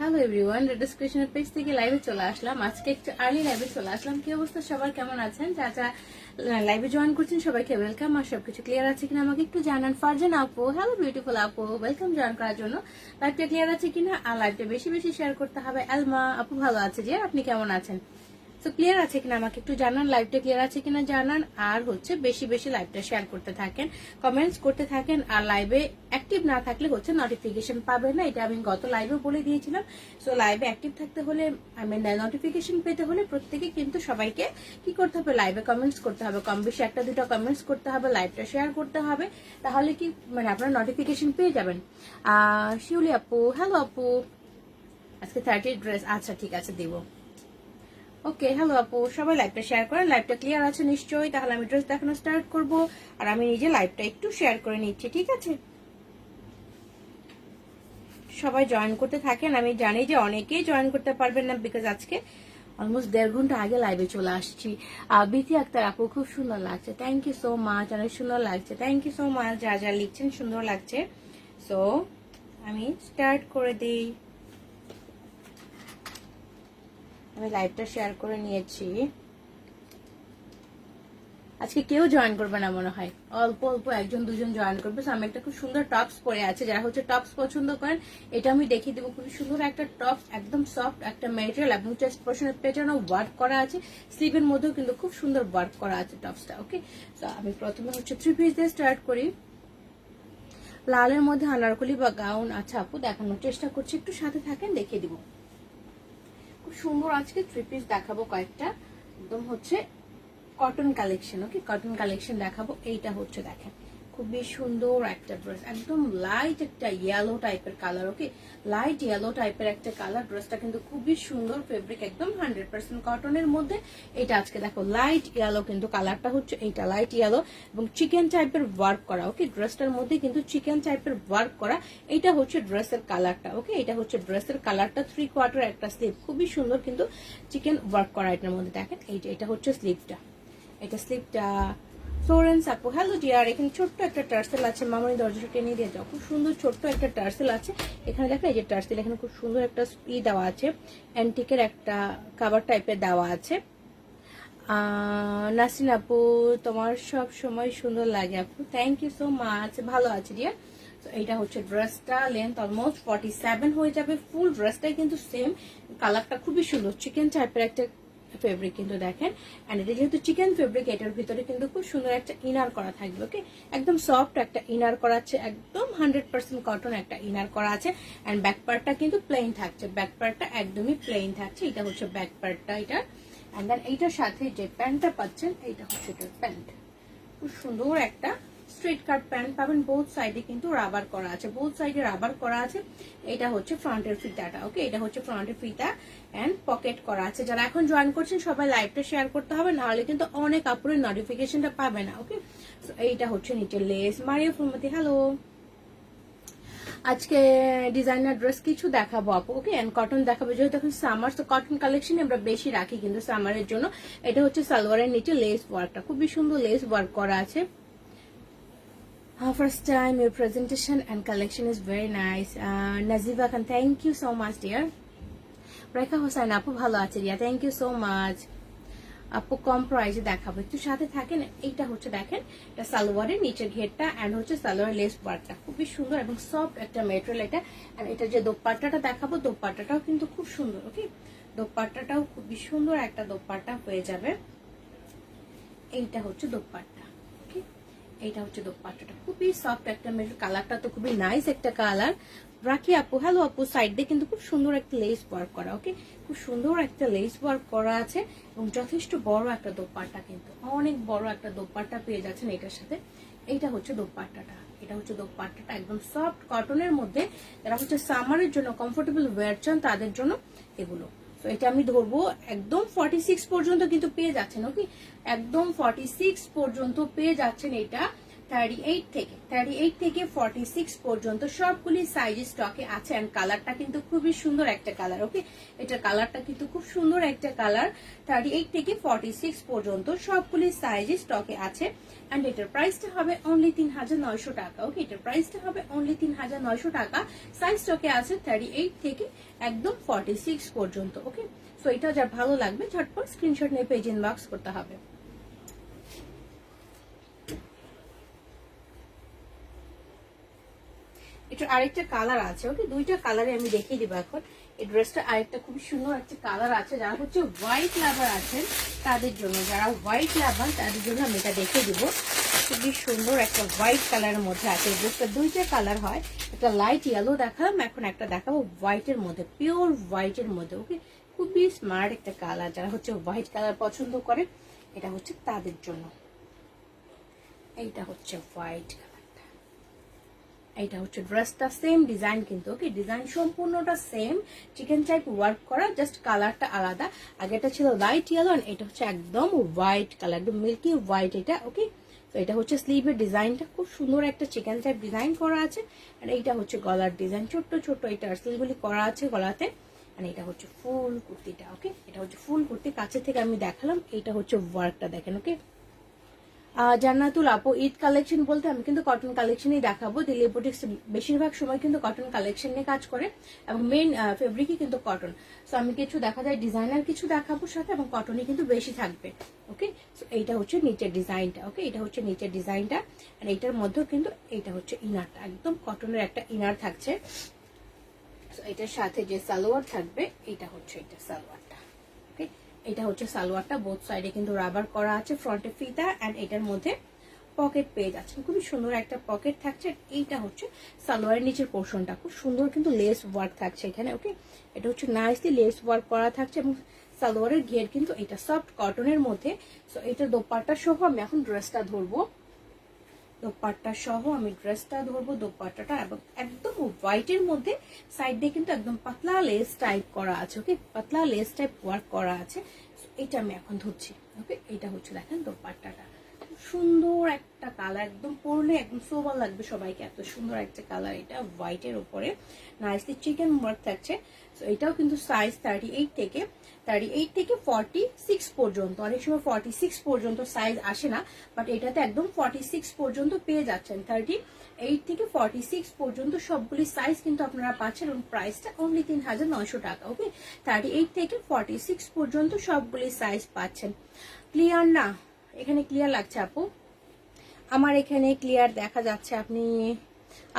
Hello everyone, reddish ক্রিয়েশনের page থেকে লাইভে চলে আসলাম। আজকে একটু আর্লি লাইভে চলে আসলাম। কি অবস্থা সবার, কেমন আছেন? যা লাইভে জয়েন করছেন সবাইকে ওয়েলকাম। আর সবকিছু ক্লিয়ার আছে কিনা আমাকে একটু জানান। ফারজান আপু, হ্যালো বিউটিফুল আপু, ওয়েলকাম জয়েন করার জন্য। লাইভটা ক্লিয়ার আছে কিনা, আর লাইভটা বেশি বেশি শেয়ার করতে হবে। আলমা আপু ভালো আছে যে, আপনি কেমন আছেন? তো ক্লিয়ার আছে কিনা আমাকে একটু জানান, লাইভটা ক্লিয়ার আছে কিনা জানান। আর হচ্ছে বেশি বেশি লাইভটা শেয়ার করতে থাকেন, কমেন্টস করতে থাকেন। আর লাইভে অ্যাক্টিভ না থাকলে হচ্ছে নোটিফিকেশন পাবেন না, এটা আমি গত লাইভে বলে দিয়েছিলাম। সো লাইভে অ্যাক্টিভ থাকতে হলে, নোটিফিকেশন পেতে হলে প্রত্যেকে কিন্তু সবাইকে কি করতে হবে, লাইভে কমেন্টস করতে হবে। কম বেশি একটা দুটো কমেন্টস করতে হবে, লাইভটা শেয়ার করতে হবে, তাহলে কি আপনারা নোটিফিকেশন পেয়ে যাবেন। শিউলি আপু, হ্যালো আপু, আজকে 30 ড্রেস, আচ্ছা ঠিক আছে দিব। ওকে, হ্যালো আপু, সবাই লাইভটা শেয়ার করেন। লাইভটা ক্লিয়ার আছে নিশ্চয়ই? তাহলে আমি ড্রেস দেখানো স্টার্ট করব। আর আমি নিজে লাইভটা একটু শেয়ার করে নিচ্ছি, ঠিক আছে? সবাই জয়েন করতে থাকেন। আমি জানি যে অনেকেই জয়েন করতে পারবেন না, বিকজ আজকে অলমোস্ট 1.5 ঘন্টা আগে লাইভে চলে আসছি। বিথি আক্তার আপু, খুব সুন্দর লাগছে, থ্যাংক ইউ সো মাচ। অনেক সুন্দর লাগছে, থ্যাংক ইউ সো মাচ। যা যা লিখছেন সুন্দর লাগছে। সো আমি স্টার্ট করে দিই। আমি লাইভটা শেয়ার করে নিয়েছি। আজকে কেউ জয়েন করবে না মনে হয়, অল্প অল্প একজন দুজন জয়েন করবে। আমি একটা খুব সুন্দর টপস পরে আছে, যারা হচ্ছে টপস পছন্দ করেন এটা আমি দেখিয়ে দেবো। খুব সুন্দর একটা টপস, একদম সফট একটা ম্যাটেরিয়াল এবং চেস্ট পোর্শনের পেছনে ওয়ার্ক করা আছে, স্লিভের মধ্যেও কিন্তু খুব সুন্দর ওয়ার্ক করা আছে টপসটা। ওকে, তো আমি প্রথমে হচ্ছে 3 পিস দিয়ে স্টার্ট করি। লালের মধ্যে আনারকলি বা গাউন। আচ্ছা আপু, দেখানোর চেষ্টা করছি, একটু সাথে থাকেন, দেখিয়ে দিব। খুব সুন্দর আজকে 3 পিস দেখাবো কয়েকটা, একদম হচ্ছে কটন কালেকশন। ওকে, কটন কালেকশন দেখাবো। এইটা হচ্ছে দেখেন খুবই সুন্দর একটা ড্রেস, একদম লাইট একটা ইয়েলো টাইপের কালার। ওকে, লাইট ইয়েলো টাইপের একটা কালার। ড্রেসটা কিন্তু খুবই সুন্দর, ফেব্রিক একদম 100% কটনের মধ্যে। এটা আজকে দেখো লাইট ইয়েলো, কিন্তু কালারটা হচ্ছে এইটা লাইট ইয়েলো এবং চিকেন টাইপের ওয়ার্ক করা। ওকে, ড্রেসটার মধ্যে কিন্তু চিকেন টাইপের ওয়ার্ক করা। এটা হচ্ছে ড্রেসের কালারটা। ওকে, এটা হচ্ছে ড্রেসের কালারটা। 3/4 একটা স্লিভ, খুবই সুন্দর কিন্তু চিকেন ওয়ার্ক করা এটার মধ্যে। দেখেন এটা হচ্ছে স্লিভটা, এটা স্লিপটা। ফ্লোরেন্স আপু, হ্যালো ডিয়ার। এখানে ছোট্ট একটা টার্সেল আছে, মামনি দরজাটা টেনে দিয়ে যাও। খুব সুন্দর ছোট্ট একটা টার্সেল আছে এখানে। দেখো এই যে টার্সেল, এখানে খুব সুন্দর একটা দেওয়া আছে, অ্যান্টিকের একটা কাভার টাইপের দেওয়া আছে। নাসরিন আপু, তোমার সব সময় সুন্দর লাগে আপু, থ্যাংক ইউ সো মাচ। ভালো আছে ডিয়ার। তো এইটা হচ্ছে ড্রেসটা, লেন্থ অলমোস্ট 47 হয়ে যাবে। ফুল ড্রেসটাই কিন্তু সেম কালারটা, খুবই সুন্দর চিকেন টাইপের একটা ফেব্রিক কিন্তু দেখেন। এন্ড এটা যেহেতু চিকেন ফেব্রিক, এটার ভিতরে কিন্তু খুব সুন্দর একটা ইনার করা থাকবে। ওকে, একদম সফট একটা ইনার করা আছে, একদম 100% কটন একটা ইনার করা আছে। এন্ড ব্যাক পার্টটা কিন্তু প্লেন থাকছে, ব্যাক পার্টটা একদমই প্লেন থাকছে। এটা হচ্ছে ব্যাক পার্টটা এটা। এন্ড দেন এইটার সাথে যে প্যান্টটা পাচ্ছেন, এইটা হচ্ছে এটার প্যান্ট। খুব সুন্দর একটা স্ট্রেট কাট প্যান্ট পাবেন। বোথ সাইডে কিন্তু রাবার করা আছে, বোথ সাইডে রাবার করা আছে। এটা হচ্ছে ফ্রন্টের ফিতাটা। ওকে, এটা হচ্ছে ফ্রন্টের ফিতা এন্ড পকেট করা আছে। যারা এখন জয়েন করছেন সবাই লাইভটা শেয়ার করতে হবে, নাহলে কিন্তু অনেক আপুরের নোটিফিকেশনটা পাবে না। ওকে, এইটা হচ্ছে নিচে লেস। মারিয়া ফুলমতি, হ্যালো। আজকে ডিজাইনার ড্রেস কিছু দেখাবো আপু। ওকে, এন্ড কটন দেখাবো, যেহেতু এখন সামার, তো কটন কালেকশন আমরা বেশি রাখি কিন্তু সামারের জন্য। এটা হচ্ছে সালোয়ারের নিচে লেস ওয়ার্কটা, খুবই সুন্দর লেস ওয়ার্ক করা আছে। First time your presentation and collection is very nice. Naziba Khan, thank you so much dear. Rekha Hossain আপু, ভালো আছে Riya, thank you so much. আপু কম প্রাইসে দেখাবো, একটু সাথে থাকেন। এইটা হচ্ছে দেখেন, এটা সালোয়ারের নিচের ঘেরটা এন্ড হচ্ছে সালোয়ারের লেস ওয়ার্কটা, খুবই সুন্দর এবং সফট একটা মেটেরিয়াল এটা। এন্ড এটা যে দোপাট্টাটা দেখাবো, দোপাট্টাটাও কিন্তু খুব সুন্দর। ওকে, দোপাট্টাটাও খুবই সুন্দর একটা দোপাট্টা হয়ে যাবে। এইটা হচ্ছে দোপাট্টা। ওকে, এইটা হচ্ছে দোপাট্টাটা, খুবই সফট একটা মেটেরিয়াল। কালারটা তো খুবই নাইস একটা কালার। রাখি আপু, হ্যালো আপু। সাইড দিয়ে কিন্তু খুব সুন্দর একটা লেস ওয়ার্ক করা। ওকে, খুব সুন্দর একটা লেস ওয়ার্ক করা আছে এবং যথেষ্ট বড় একটা দোপাট্টা, কিন্তু অনেক বড় একটা দোপাট্টা পেয়ে যাচ্ছেন এটার সাথে। এইটা হচ্ছে দোপাট্টাটা, এটা হচ্ছে দোপাট্টাটা, একদম সফট কটনের মধ্যে। যারা হচ্ছে সামারের জন্য কমফোর্টেবল ওয়্যার চান তাদের জন্য এগুলো। তো এটা আমি ধরবো একদম 46 পর্যন্ত কিন্তু পেয়ে যাচ্ছেন। ওকে, একদম 46 পর্যন্ত পেয়ে যাচ্ছেন এটা। 38 থেকে 46 পর্যন্ত সবগুলি সাইজ স্টকে আছে এন্ড কালারটা কিন্তু খুবই সুন্দর একটা কালার। ওকে, এটা কালারটা কিন্তু খুব সুন্দর একটা কালার। 38 থেকে 46 পর্যন্ত সবগুলি সাইজ স্টকে আছে এন্ড এটার প্রাইসটা হবে অনলি 3900 টাকা। ওকে, এটার প্রাইসটা হবে অনলি 3900 টাকা। সাইজ স্টকে আছে 38 থেকে একদম 46 পর্যন্ত। ওকে, সো এটা যা ভালো লাগবে ঝটপট স্ক্রিনশট নিয়ে পেজ ইনবক্স করতে হবে। এটা আরেকটা কালার আছে। ওকে, দুইটা কালারে আমি দেখিয়ে দিব এখন। এই ড্রেসটা আরেকটা খুব সুন্দর একটা কালার আছে, যারা হচ্ছে হোয়াইট লাভার আছেন তাদের জন্য, যারা হোয়াইট লাভার তাদের জন্য আমি এটা দেখিয়ে দিব। খুবই সুন্দর একটা হোয়াইট কালারের মধ্যে আছে। এই ড্রেসটা দুইটা কালার হয়, একটা লাইট ইয়েলো দেখালাম, এখন একটা দেখাবো হোয়াইটের মধ্যে, পিওর হোয়াইটের মধ্যে। ওকে, খুবই স্মার্ট একটা কালার, যারা হচ্ছে হোয়াইট কালার পছন্দ করে এটা হচ্ছে তাদের জন্য। এইটা হচ্ছে হোয়াইট কালার, এইটা হচ্ছে ড্রেসটা সেম ডিজাইন কিন্তু। ওকে, ডিজাইন সম্পূর্ণটা সেম, চিকেন টাইপ ওয়ার্ক করা, জাস্ট কালারটা আলাদা। আগেটা ছিল লাইট ইয়েলো, এটা হচ্ছে একদম হোয়াইট কালার, একদম মিল্কি হোয়াইট এটা। ওকে, তো এটা হচ্ছে স্লিভের ডিজাইনটা, খুব সুন্দর একটা চিকেন টাইপ ডিজাইন করা আছে। আর এইটা হচ্ছে গলার ডিজাইন, ছোট্ট ছোট্ট এটা স্লিভগুলি করা আছে গলাতে। আর এটা হচ্ছে ফুল কুর্তিটা। ওকে, এটা হচ্ছে ফুল কুর্তি, কাছে থেকে আমি দেখালাম। এইটা হচ্ছে ওয়ার্কটা দেখেন। ওকে, জান্নাতুল আপু, ঈদ কালেকশন বলতে আমি কিন্তু কটন কালেকশনই দেখাবো। দিল্লি বুটিক্স বেশিরভাগ সময় কিন্তু কটন কালেকশন নিয়ে কাজ করে এবং মেইন ফেব্রিকই কিন্তু কটন। সো আমি কিছু দেখা যায় ডিজাইনার কিছু দেখাবো সাথে, এবং কটনই কিন্তু বেশি থাকবে। ওকে, সো এইটা হচ্ছে নিচের ডিজাইনটা। ওকে, এটা হচ্ছে নিচের ডিজাইনটা, আর এইটার মধ্যেও কিন্তু এইটা হচ্ছে ইনারটা, একদম কটনের একটা ইনার থাকছে। সো এটার সাথে যে সালোয়ার থাকবে এটা হচ্ছে এটা সালোয়ারটা। ওকে, এটা হচ্ছে সালোয়ারটা, বোথ সাইডে কিন্তু রাবার করা আছে, ফ্রন্টে ফিতা, এন্ড এটার মধ্যে পকেট পেয়ে যাচ্ছে, খুবই সুন্দর একটা পকেট থাকছে। এইটা হচ্ছে সালোয়ারের নিচের পোর্শনটা, খুব সুন্দর কিন্তু লেস ওয়ার্ক থাকছে এখানে। ওকে, এটা হচ্ছে নাইসলি লেস ওয়ার্ক করা থাকছে, এবং সালোয়ারের ঘের কিন্তু এটা সফট কটনের মধ্যে। সো এটা দোপাট্টা সহ আমি এখন ড্রেসটা ধরবো, দোপাট্টা সহ আমি ড্রেসটা ধরবো, দোপাট্টাটা এবং একদম হোয়াইটের মধ্যে সাইড দিয়ে কিন্তু একদম পাতলা লেস টাইপ করা আছে। ওকে, পাতলা লেস টাইপ ওয়ার্ক করা আছে। এটা আমি এখন ধরছি। ওকে, এটা হচ্ছে দেখেন দোপাট্টাটা, সুন্দর একটা কালার, একদম পরলে একদম সোবার লাগবে সবাইকে, এত সুন্দর একটা কালার। এটা হোয়াইটের উপরে নাইসলি চিকেন ওয়ার্ক থাকছে। সো এটাও কিন্তু সাইজ 38 থেকে 46 পর্যন্ত, অনেক সময় 46 পর্যন্ত সাইজ আসে না, বাট এটাতে একদম 46 পর্যন্ত পেয়ে যাচ্ছেন। 38 থেকে 46 পর্যন্ত সবগুলি সাইজ কিন্তু আপনারা পাচ্ছেন, এবং প্রাইসটা অনলি 3900 টাকা। ওকে, 38 থেকে 46 পর্যন্ত সবগুলি সাইজ পাচ্ছেন। ক্লিয়ার না? এখানে ক্লিয়ার লাগছে আপু? আমার এখানে ক্লিয়ার দেখা যাচ্ছে। আপনি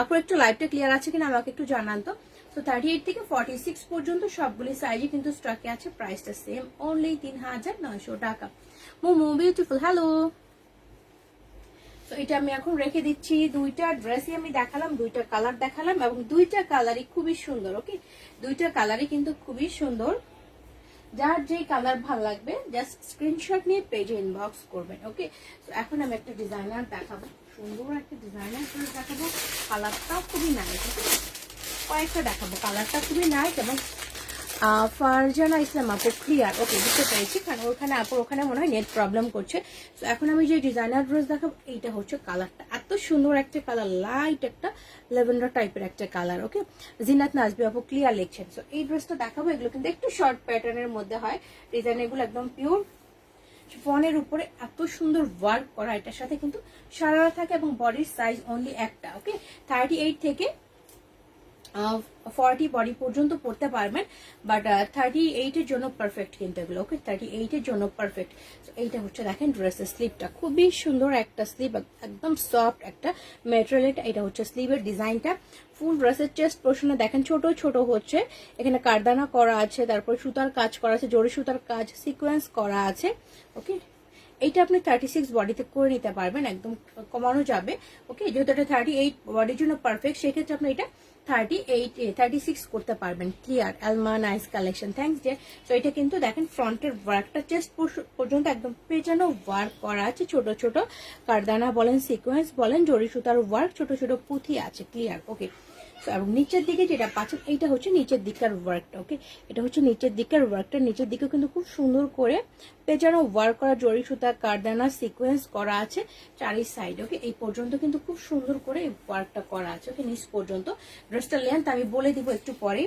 আপু একটু লাইভটা ক্লিয়ার আছে কিনা আমাকে একটু জানান তো। তো 38 থেকে 46 পর্যন্ত সবগুলি সাইজই কিন্তু স্টকে আছে, প্রাইসটা সেম অনলি 3900 টাকা। Momo beautiful, hello. তো এটা আমি এখন রেখে দিচ্ছি। দুইটা ড্রেসই আমি দেখালাম, দুইটা কালার দেখালাম, এবং দুইটা কালারই খুবই সুন্দর। ওকে, দুইটা কালারই কিন্তু খুবই সুন্দর। যার যে কালার ভালো লাগবে জাস্ট স্ক্রিনশট নিয়ে পেজে ইনবক্স করবেন। ওকে, তো এখন আমি একটা ডিজাইনার দেখাবো, সুন্দর একটা ডিজাইনার করে দেখাবো, কালারটা খুবই নাইস। কয়েকটা দেখাবো, কালারটা খুবই নাইস। এবং ফারজানা ইসলাম আপু ক্লিয়ার, ওকে বুঝতে পেরেছি, কারণ ওখানে আপুর ওখানে মনে হয় নেট প্রবলেম করছে। তো এখন আমি যে ডিজাইনার ড্রেস দেখাবো এইটা হচ্ছে কালারটা, এত সুন্দর একটা কালার, লাইট একটা লেভেন্ডার টাইপের একটা কালার। ওকে, জিনাত নাজবি আপু ক্লিয়ার লিখছেন। সো এই ড্রেসটা দেখাবো, এগুলো কিন্তু একটু শর্ট প্যাটার্নের মধ্যে হয়, ডিজাইন এগুলো একদম পিওর ফনের উপরে এত সুন্দর ওয়ার্ক করা, এটার সাথে কিন্তু সারারা থাকে, এবং বডির সাইজ অনলি একটা। ওকে, 38 থেকে 40 বডি পর্যন্ত পড়তে পারবেন, বাট 38 এর জন্য পারফেক্ট কিন্তু এগুলো। ওকে, 38 এর জন্য পারফেক্ট। এইটা হচ্ছে দেখেন ড্রেসের স্লিভটা, খুবই সুন্দর একটা স্লিভ, একদম সফট একটা ম্যাটেরিয়াল। এটা হচ্ছে স্লিভের ডিজাইনটা। ফুল ড্রেসের চেস্ট পোর্শনে দেখেন ছোট ছোট হচ্ছে, এখানে কারদানা করা আছে, তারপর সুতার কাজ করা আছে, জরি সুতার কাজ, সিকোয়েন্স করা আছে। ওকে, এইটা আপনি 36 বডিতে করে নিতে পারবেন, একদম কমানো যাবে। ওকে, যেহেতু এটা 38 বডির জন্য পারফেক্ট, সেক্ষেত্রে আপনি এটা 36 করতে পারবেন। ক্লিয়ার, আলমা নাইস কালেকশন, থ্যাংকস ডে। তো এটা কিন্তু দেখেন ফ্রন্টের ওয়ার্কটা চেস্ট পর্যন্ত একদম পেঁচানো ওয়ার্ক করা আছে, ছোট ছোট কারদানা বলেন, সিকোয়েন্স বলেন, জরি সুতার ওয়ার্ক, ছোট ছোট পুঁথি আছে। ক্লিয়ার, ওকে। এবং নিচের দিকে যেটা পাচ্ছেন এইটা হচ্ছে নিচের দিকের ওয়ার্কটা। ওকে, এটা হচ্ছে নিচের দিকের ওয়ার্কটা। নিচের দিকে কিন্তু খুব সুন্দর করে পেঁচানো ওয়ার্ক করা, জরি সুতা, কারদানা, সিকোয়েন্স করা আছে চারি সাইড। ওকে, এই পর্যন্ত কিন্তু খুব সুন্দর করে এই ওয়ার্কটা করা আছে। ওকে, নিচ পর্যন্ত। ড্রেসটা লেন্থ আমি বলে দিব একটু পরে,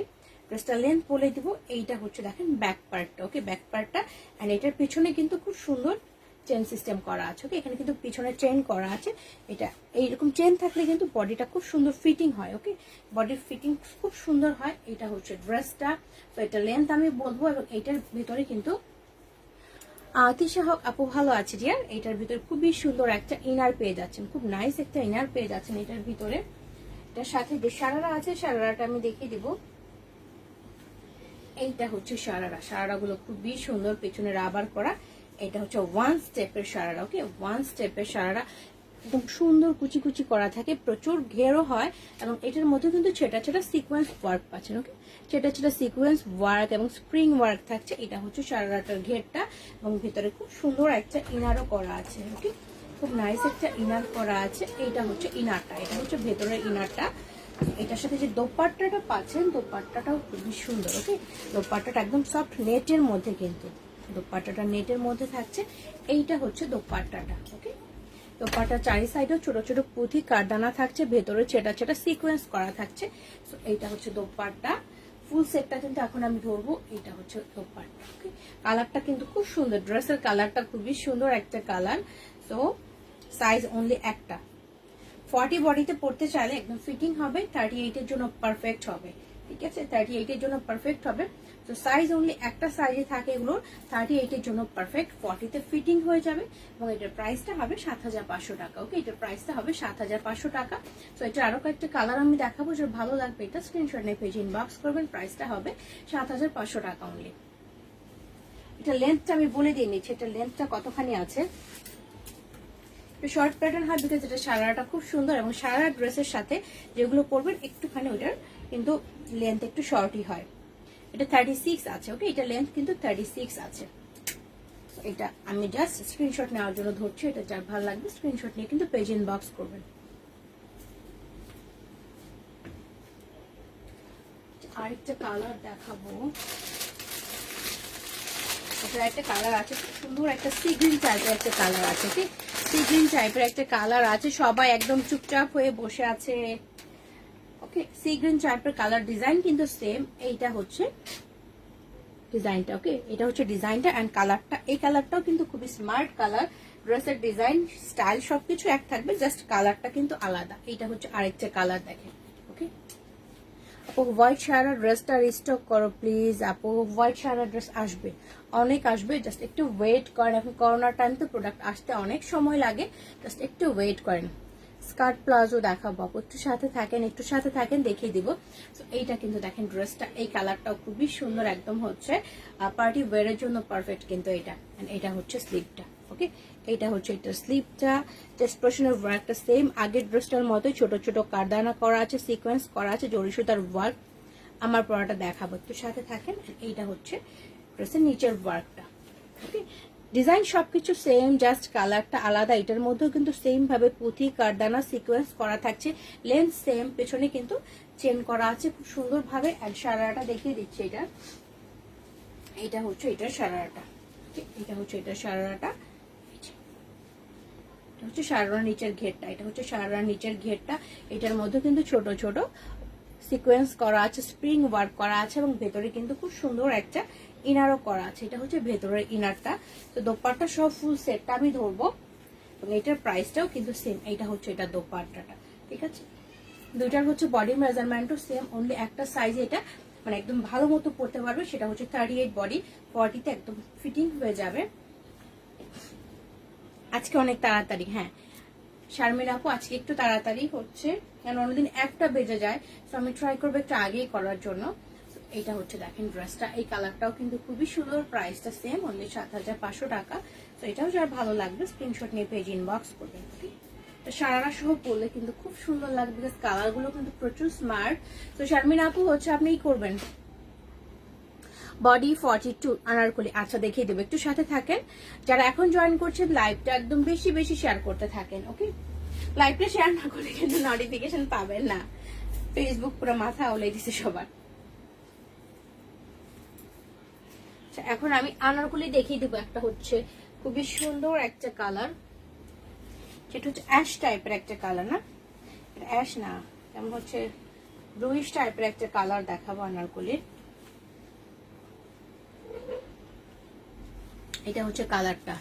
ড্রেসটা লেন্থ বলে দিব। এইটা হচ্ছে দেখেন ব্যাক পার্টটা। ওকে, ব্যাক পার্টটা। অ্যান্ড এটার পিছনে কিন্তু খুব সুন্দর চেন সিস্টেম করা আছে। ওকে, এখানে কিন্তু পিছনে চেন করা আছে। এটা এইরকম চেন থাকলে কিন্তু বডিটা খুব সুন্দর ফিটিং হয়। ওকে, বডির ফিটিং খুব সুন্দর হয়। এটা হচ্ছে ড্রেসটা। তো এটা লেন্থ আমি বলবো, এবং এইটার ভিতরে কিন্তু তিশা হক আপু ভালো আছে ডিয়ার। এটার ভিতরে খুবই সুন্দর একটা ইনার পেয়ে যাচ্ছেন, খুব নাইস একটা ইনার পেয়ে যাচ্ছেন এটার ভিতরে। এটার সাথে যে সারারা আছে, সারারাটা আমি দেখিয়ে দিব। এইটা হচ্ছে সারারা, সারারাগুলো খুবই সুন্দর, পেছনে রাবার করা। এটা হচ্ছে ওয়ান স্টেপের সারারা। ওকে, ওয়ান স্টেপের সারারা একদম সুন্দর কুচি কুচি করা থাকে, প্রচুর ঘেরও হয়, এবং এটার মধ্যে কিন্তু ছেটা ছেটা সিকোয়েন্স ওয়ার্ক পাচ্ছেন। ওকে, ছেটা ছেটা সিকোয়েন্স ওয়ার্ক এবং স্প্রিং ওয়ার্ক থাকছে। এটা হচ্ছে সারারাটার ঘেরটা, এবং ভিতরে খুব সুন্দর একটা ইনারও করা আছে। ওকে, খুব নাইস একটা ইনার করা আছে। এইটা হচ্ছে ইনারটা, এটা হচ্ছে ভেতরের ইনারটা। এটার সাথে যে দোপাট্টাটা পাচ্ছেন, দোপাট্টাটাও খুবই সুন্দর। ওকে, দোপাট্টাটা একদম সফট নেটের মধ্যে, কিন্তু দোপাট্টাটা নেটের মধ্যে থাকছে। এইটা হচ্ছে দোপাট্টাটা। ওকে, দোপাট্টা চারি সাইডেও ছোট ছোট পুঁথি কারদানা থাকছে, ভেতরে ছেটা ছেটা সিকোয়েন্স করা থাকছে। তো এইটা হচ্ছে দোপাট্টা। ফুল সেটটা কিন্তু এখন আমি ধরবো। এটা হচ্ছে দোপাট্টা। ওকে, কালারটা কিন্তু খুব সুন্দর, ড্রেসের কালারটা খুবই সুন্দর একটা কালার। তো সাইজ অনলি একটা। 40 বডিতে পড়তে চাইলে একদম ফিটিং হবে, 38 এর জন্য পারফেক্ট হবে। ঠিক আছে, 38 এর জন্য পারফেক্ট হবে। তো সাইজ অনলি একটা সাইজে থাকে এগুলোর, 38 এর জন্য পারফেক্ট, 40 তে ফিটিং হয়ে যাবে। এবং এটার প্রাইসটা হবে 7500 টাকা। ওকে, এটার প্রাইসটা হবে 7500 টাকা। তো এটা আরো কয়েকটা কালার আমি দেখাবো, যে ভালো লাগবে এটা স্ক্রিনশট নিয়ে পেজে ইনবক্স করবেন। প্রাইসটা হবে 7500 টাকা অনলি। এটা লেন্থটা আমি বলে দিয়ে নিচ্ছি, এটা লেন্থটা কতখানি আছে। শর্ট প্যাটার্ন হয়, বিকজ এটা সারাটা খুব সুন্দর, এবং সারা ড্রেসের সাথে যেগুলো পরবেন একটুখানি ওটার কিন্তু লেন্থ একটু শর্টই হয়। এটা 36 আছে। ওকে, এটা লেন্থ কিন্তু 36 আছে। এটা আমি জাস্ট স্ক্রিনশট নেওয়ার জন্য ধরছি। এটা যার ভালো লাগবে স্ক্রিনশট নিয়ে কিন্তু পেজ ইনবক্স করবেন। আরেকটা কালার দেখাবো। এটা একটা কালার আছে, খুব সুন্দর একটা সি গ্রিন টাইপের একটা কালার আছে। ওকে, সি গ্রিন টাইপের একটা কালার আছে। সবাই একদম চুপচাপ হয়ে বসে আছে। ওকে, সি গ্রিন টাইপের কালার, ডিজাইন কিন্তু সেম। এইটা হচ্ছে ডিজাইনটা। ওকে, এটা হচ্ছে ডিজাইনটা অ্যান্ড কালারটা। এই কালারটাও কিন্তু খুবই স্মার্ট কালার। ড্রেসের ডিজাইন স্টাইল সবকিছু এক থাকবে, জাস্ট কালারটা কিন্তু আলাদা। এইটা হচ্ছে আরেকটা কালার, দেখেন। ওকে, আপু হোয়াইট শাড়া ড্রেসটা রিস্টক করো প্লিজ। আপু হোয়াইট শাড়া ড্রেস আসবে, অনেক আসবে, জাস্ট একটু ওয়েট করেন। এখন করোনার টাইম তো প্রোডাক্ট আসতে অনেক সময় লাগে, জাস্ট একটু ওয়েট করেন। স্কার্ট প্লাজো দেখাবো আপু, একটু সাথে থাকেন, একটু সাথে থাকেন, দেখিয়ে দিব। তো এইটা কিন্তু দেখেন ড্রেসটা, এই কালারটাও খুবই সুন্দর, একদম হচ্ছে পার্টি ওয়ারের জন্য পারফেক্ট কিন্তু এটা। এটা হচ্ছে স্লিভটা। ওকে, এইটা হচ্ছে এটা স্লিভটা। চেস্ট পোর্শনের ওয়ার্কটা সেম আগের ড্রেসটার মতোই, ছোট ছোট কারদানা করা আছে, সিকোয়েন্স করা আছে, জরি সুতার ওয়ার্ক। আমার পরাটা দেখাবো, একটু সাথে থাকেন। এইটা হচ্ছে ড্রেসের নিচের ওয়ার্কটা। ওকে, ডিজাইন সবকিছু সেম, জাস্ট কালারটা আলাদা। এটার মধ্যেও কিন্তু সেম ভাবে পুঁথি কারদানা সিকোয়েন্স করা থাকছে, লেন্থ সেম, পেছনে কিন্তু চেন করা আছে খুব সুন্দর ভাবে। আর সারাটা দেখিয়ে দিচ্ছি। এটা হচ্ছে এটার সারাটা। এটা হচ্ছে এটার সারাটা, এটা হচ্ছে সারার নিচের ঘেরটা। এটা হচ্ছে সারার নিচের ঘেরটা। এটার মধ্যে কিন্তু ছোট ছোট সিকোয়েন্স করা আছে, স্প্রিং ওয়ার্ক করা আছে, এবং ভেতরে কিন্তু খুব সুন্দর একটা ইনারও করা আছে। এটা হচ্ছে ভেতরের ইনারটা। তো দোপাট্টা সব ফুল সেটটা আমি ধরবো, এবং এটার প্রাইসটাও কিন্তু সেম। এটা হচ্ছে এটা দোপাট্টাটা। ঠিক আছে, দুইটার হচ্ছে বডি মেজারমেন্টও সেম, অনলি একটা সাইজ এটা মানে একদম ভালো মতো পড়তে পারবে, সেটা হচ্ছে 38 বডি, 40 তে একদম ফিটিং হয়ে যাবে। আজকে অনেক তাড়াতাড়ি, হ্যাঁ শারমিন আপু আজকে একটু তাড়াতাড়ি হচ্ছে, কারণ অন্যদিন একটা বেজে যায়। তো আমি ট্রাই করবো একটু আগেই করার জন্য। এটা হচ্ছে দেখেন ড্রেসটা, এই কালারটাও কিন্তু খুবই সুন্দর, প্রাইসটা সেম, অনলি 7500 টাকা। তো এটাও যার ভালো লাগবে স্ক্রিনশট নিয়ে পেজ ইনবক্স করবেন। তো সারারা সহ পরলে কিন্তু খুব সুন্দর লাগবে, বিকজ কালারগুলো কিন্তু প্রচুর স্মার্ট। তো শারমিন আপু হচ্ছে আপনি করবেন বডি 42 আনারকলি। আচ্ছা দেখিয়ে দেবো, একটু সাথে থাকেন। যারা এখন জয়েন করছেন লাইভটা একদম বেশি বেশি শেয়ার করতে থাকেন। ওকে, লাইভটা শেয়ার না করলে কিন্তু নোটিফিকেশন পাবেন না। ফেসবুক পুরো মাথা আউলাই দিছে সবার। আচ্ছা, এখন আমি আনারকলি দেখিয়ে দেবো। একটা হচ্ছে খুবই সুন্দর একটা কালার, যেটা হচ্ছে অ্যাশ টাইপের একটা কালার, না অ্যাশ না, যেমন হচ্ছে ব্লুইশ টাইপের একটা কালার দেখাবো আনারকলির। এটা হচ্ছে কালারটা।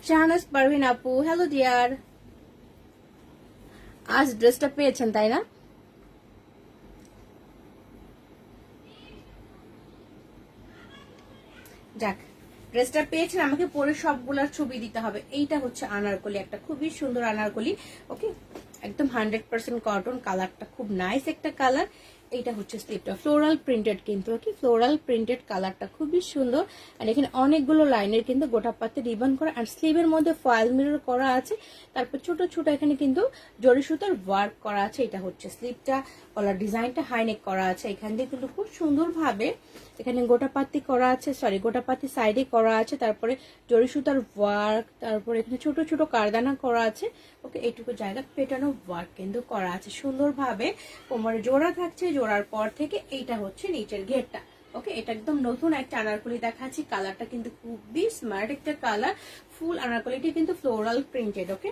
শাহনাজ পারভিন আপু, হ্যালো ডিয়ার, আজ ড্রেসটা পেয়েছেন তাই না? যাক, ড্রেসটা পেয়েছেন, আমাকে পরে সবগুলার ছবি দিতে হবে। এইটা হচ্ছে আনারকলি, একটা খুবই সুন্দর আনারকলি। ওকে, একদম 100% কটন, কালারটা খুব নাইস একটা কালার। এইটা হচ্ছে স্লিপটা, ফ্লোরাল প্রিন্টেড কিন্তু। ওকে, ফ্লোরাল প্রিন্টেড, কালারটা খুবই সুন্দর। আর এখানে অনেকগুলো লাইনের কিন্তু গোটা পাতে রিবন করা, আর স্লিভের মধ্যে ফয়েল মিরর করা আছে। তারপর ছোট ছোট এখানে কিন্তু জরি সুতার ওয়ার্ক করা আছে। এটা হচ্ছে স্লিপটা, গলার ডিজাইনটা হাইনেক করা আছে। এখান দিয়ে কিন্তু খুব সুন্দরভাবে এখানে গোটাপাতি করা আছে, সরি গোটাপাতি সাইডে করা আছে। তারপরে জরি সুতার ওয়ার্ক, তারপরে এখানে ছোট ছোট কারদানা করা আছে। ওকে, এইটুকু জায়গা পেটানো ওয়ার্ক কিন্তু করা আছে সুন্দরভাবে। কোমরে জোড়া থাকছে, জোড়ার পর থেকে এইটা হচ্ছে নিচের ঘেরটা। ওকে, এটা একদম নতুন একটা আনারকলি দেখাচ্ছি। কালারটা কিন্তু খুবই স্মার্ট একটা কালার। ফুল আনারকলিটি কিন্তু ফ্লোরাল প্রিন্টেড। ওকে,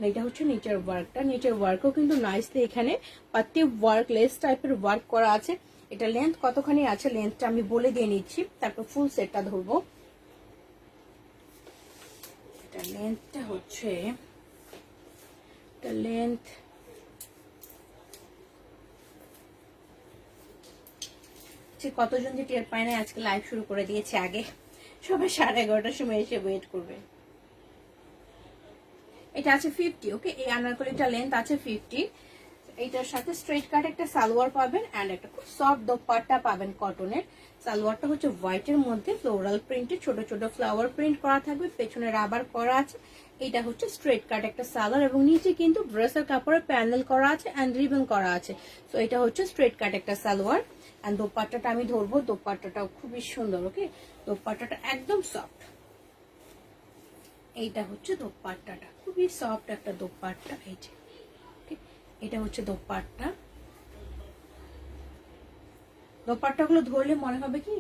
এটা হচ্ছে নিচের ওয়ার্কটা, নিচের ওয়ার্কও কিন্তু নাইসলি এখানে পাতি ওয়ার্ক, লেস টাইপের ওয়ার্ক করা আছে। এটা লেন্থ কতখানি আছে, লেন্থটা আমি বলে দিয়ে নিচ্ছি, তারপর ফুল সেটটা ধরবো। এটা লেন্থটা হচ্ছে, এটা লেন্থ কতজন যে টের পায় না, আজকে লাইভ শুরু করে দিয়েছে আগে, সবাই 11:30টার সময় এসে ওয়েট করবে। এটা আছে 50। ওকে, এই আনারকলিটা লেন্থ আছে 50। এইটার সাথে স্ট্রেট কাট একটা সালোয়ার পাবেন, এন্ড একটা খুব সফট দোপাট্টা পাবেন কটনের। সালোয়ারটা হচ্ছে হোয়াইটের মধ্যে ফ্লোরাল প্রিন্টে ছোট ছোট ফ্লাওয়ার প্রিন্ট করা থাকবে, পেছনে রাবার করা আছে। এটা হচ্ছে স্ট্রেট কাট একটা সালোয়ার, এবং নিচে কিন্তু ড্রেসের কাপড়ে প্যানেল করা আছে এন্ড রিবন করা আছে। তো এটা হচ্ছে স্ট্রেট কাট একটা সালোয়ার। এন্ড দোপাট্টাটা আমি ধরবো, দোপাট্টাটাও খুবই সুন্দর। ওকে, দোপাট্টাটা একদম সফট। এইটা হচ্ছে দোপাট্টাটা, খুবই সফট একটা দোপাট্টা। এই যে এটা হচ্ছে দোপাট্টা। দোপাট্টাগুলো ধরলে মনে হবে কি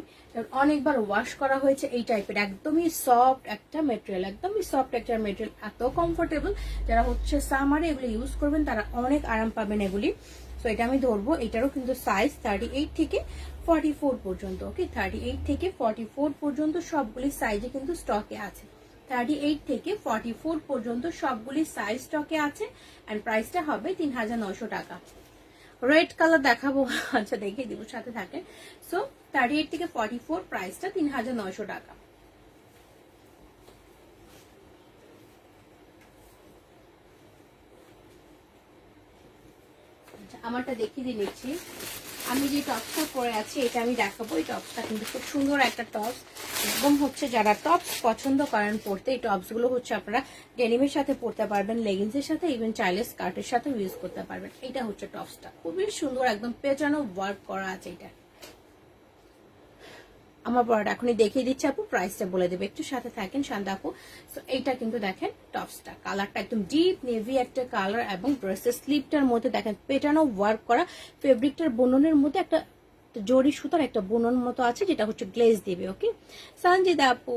অনেকবার ওয়াশ করা হয়েছে, এই টাইপের একদমই সফট একটা মেটেরিয়াল, একদমই সফট একটা মেটেরিয়াল, এত কমফোর্টেবল। যারা হচ্ছে সামারে এগুলো ইউজ করবেন তারা অনেক আরাম পাবেন এগুলি। তো এটা আমি ধরবো, এটারও কিন্তু সাইজ 38 থেকে 44 পর্যন্ত। ওকে, 38 থেকে 44 পর্যন্ত সবগুলি সাইজে কিন্তু স্টকে আছে। 38 থেকে 44 পর্যন্ত সবগুলি সাইজ স্টকে আছে। এন্ড প্রাইসটা হবে 3900 টাকা। রেড কালার দেখাবো, আচ্ছা দেখিয়ে দিব, সাথে থাকে। সো 38 থেকে 44, প্রাইসটা 3900 টাকা। আমারটা দেখিয়ে দিয়ে নিচ্ছি। আমি যে টপসটা পরে আছি এটা আমি দেখাবো। এই টপসটা কিন্তু খুব সুন্দর একটা টপস, একদম হচ্ছে যারা টপস পছন্দ করেন পরতে, এই টপস গুলো হচ্ছে আপনারা ডেনিমের সাথে পরতে পারবেন, লেগিংস এর সাথে, ইভেন চাইলে স্কার্টের সাথে ইউজ করতে পারবেন। এটা হচ্ছে টপসটা, খুবই সুন্দর, একদম পেঁচানো ওয়ার্ক করা আছে। এটা আমার পরাটা এখনই দেখিয়ে দিচ্ছি, আপু প্রাইসটা বলে দেবে, একটু সাথে থাকেন শান্ত আপু। তো এইটা কিন্তু দেখেন টপসটা, কালারটা একদম ডিপ নেভি একটা কালার, এবং ড্রেসের স্লিপটার মধ্যে দেখেন পেটানো ওয়ার্ক করা, ফেব্রিকটার বুননের মধ্যে একটা জরি সুতার একটা বুনন মতো আছে, যেটা হচ্ছে গ্লেজ দিবে। ওকে সঞ্জিদা আপু,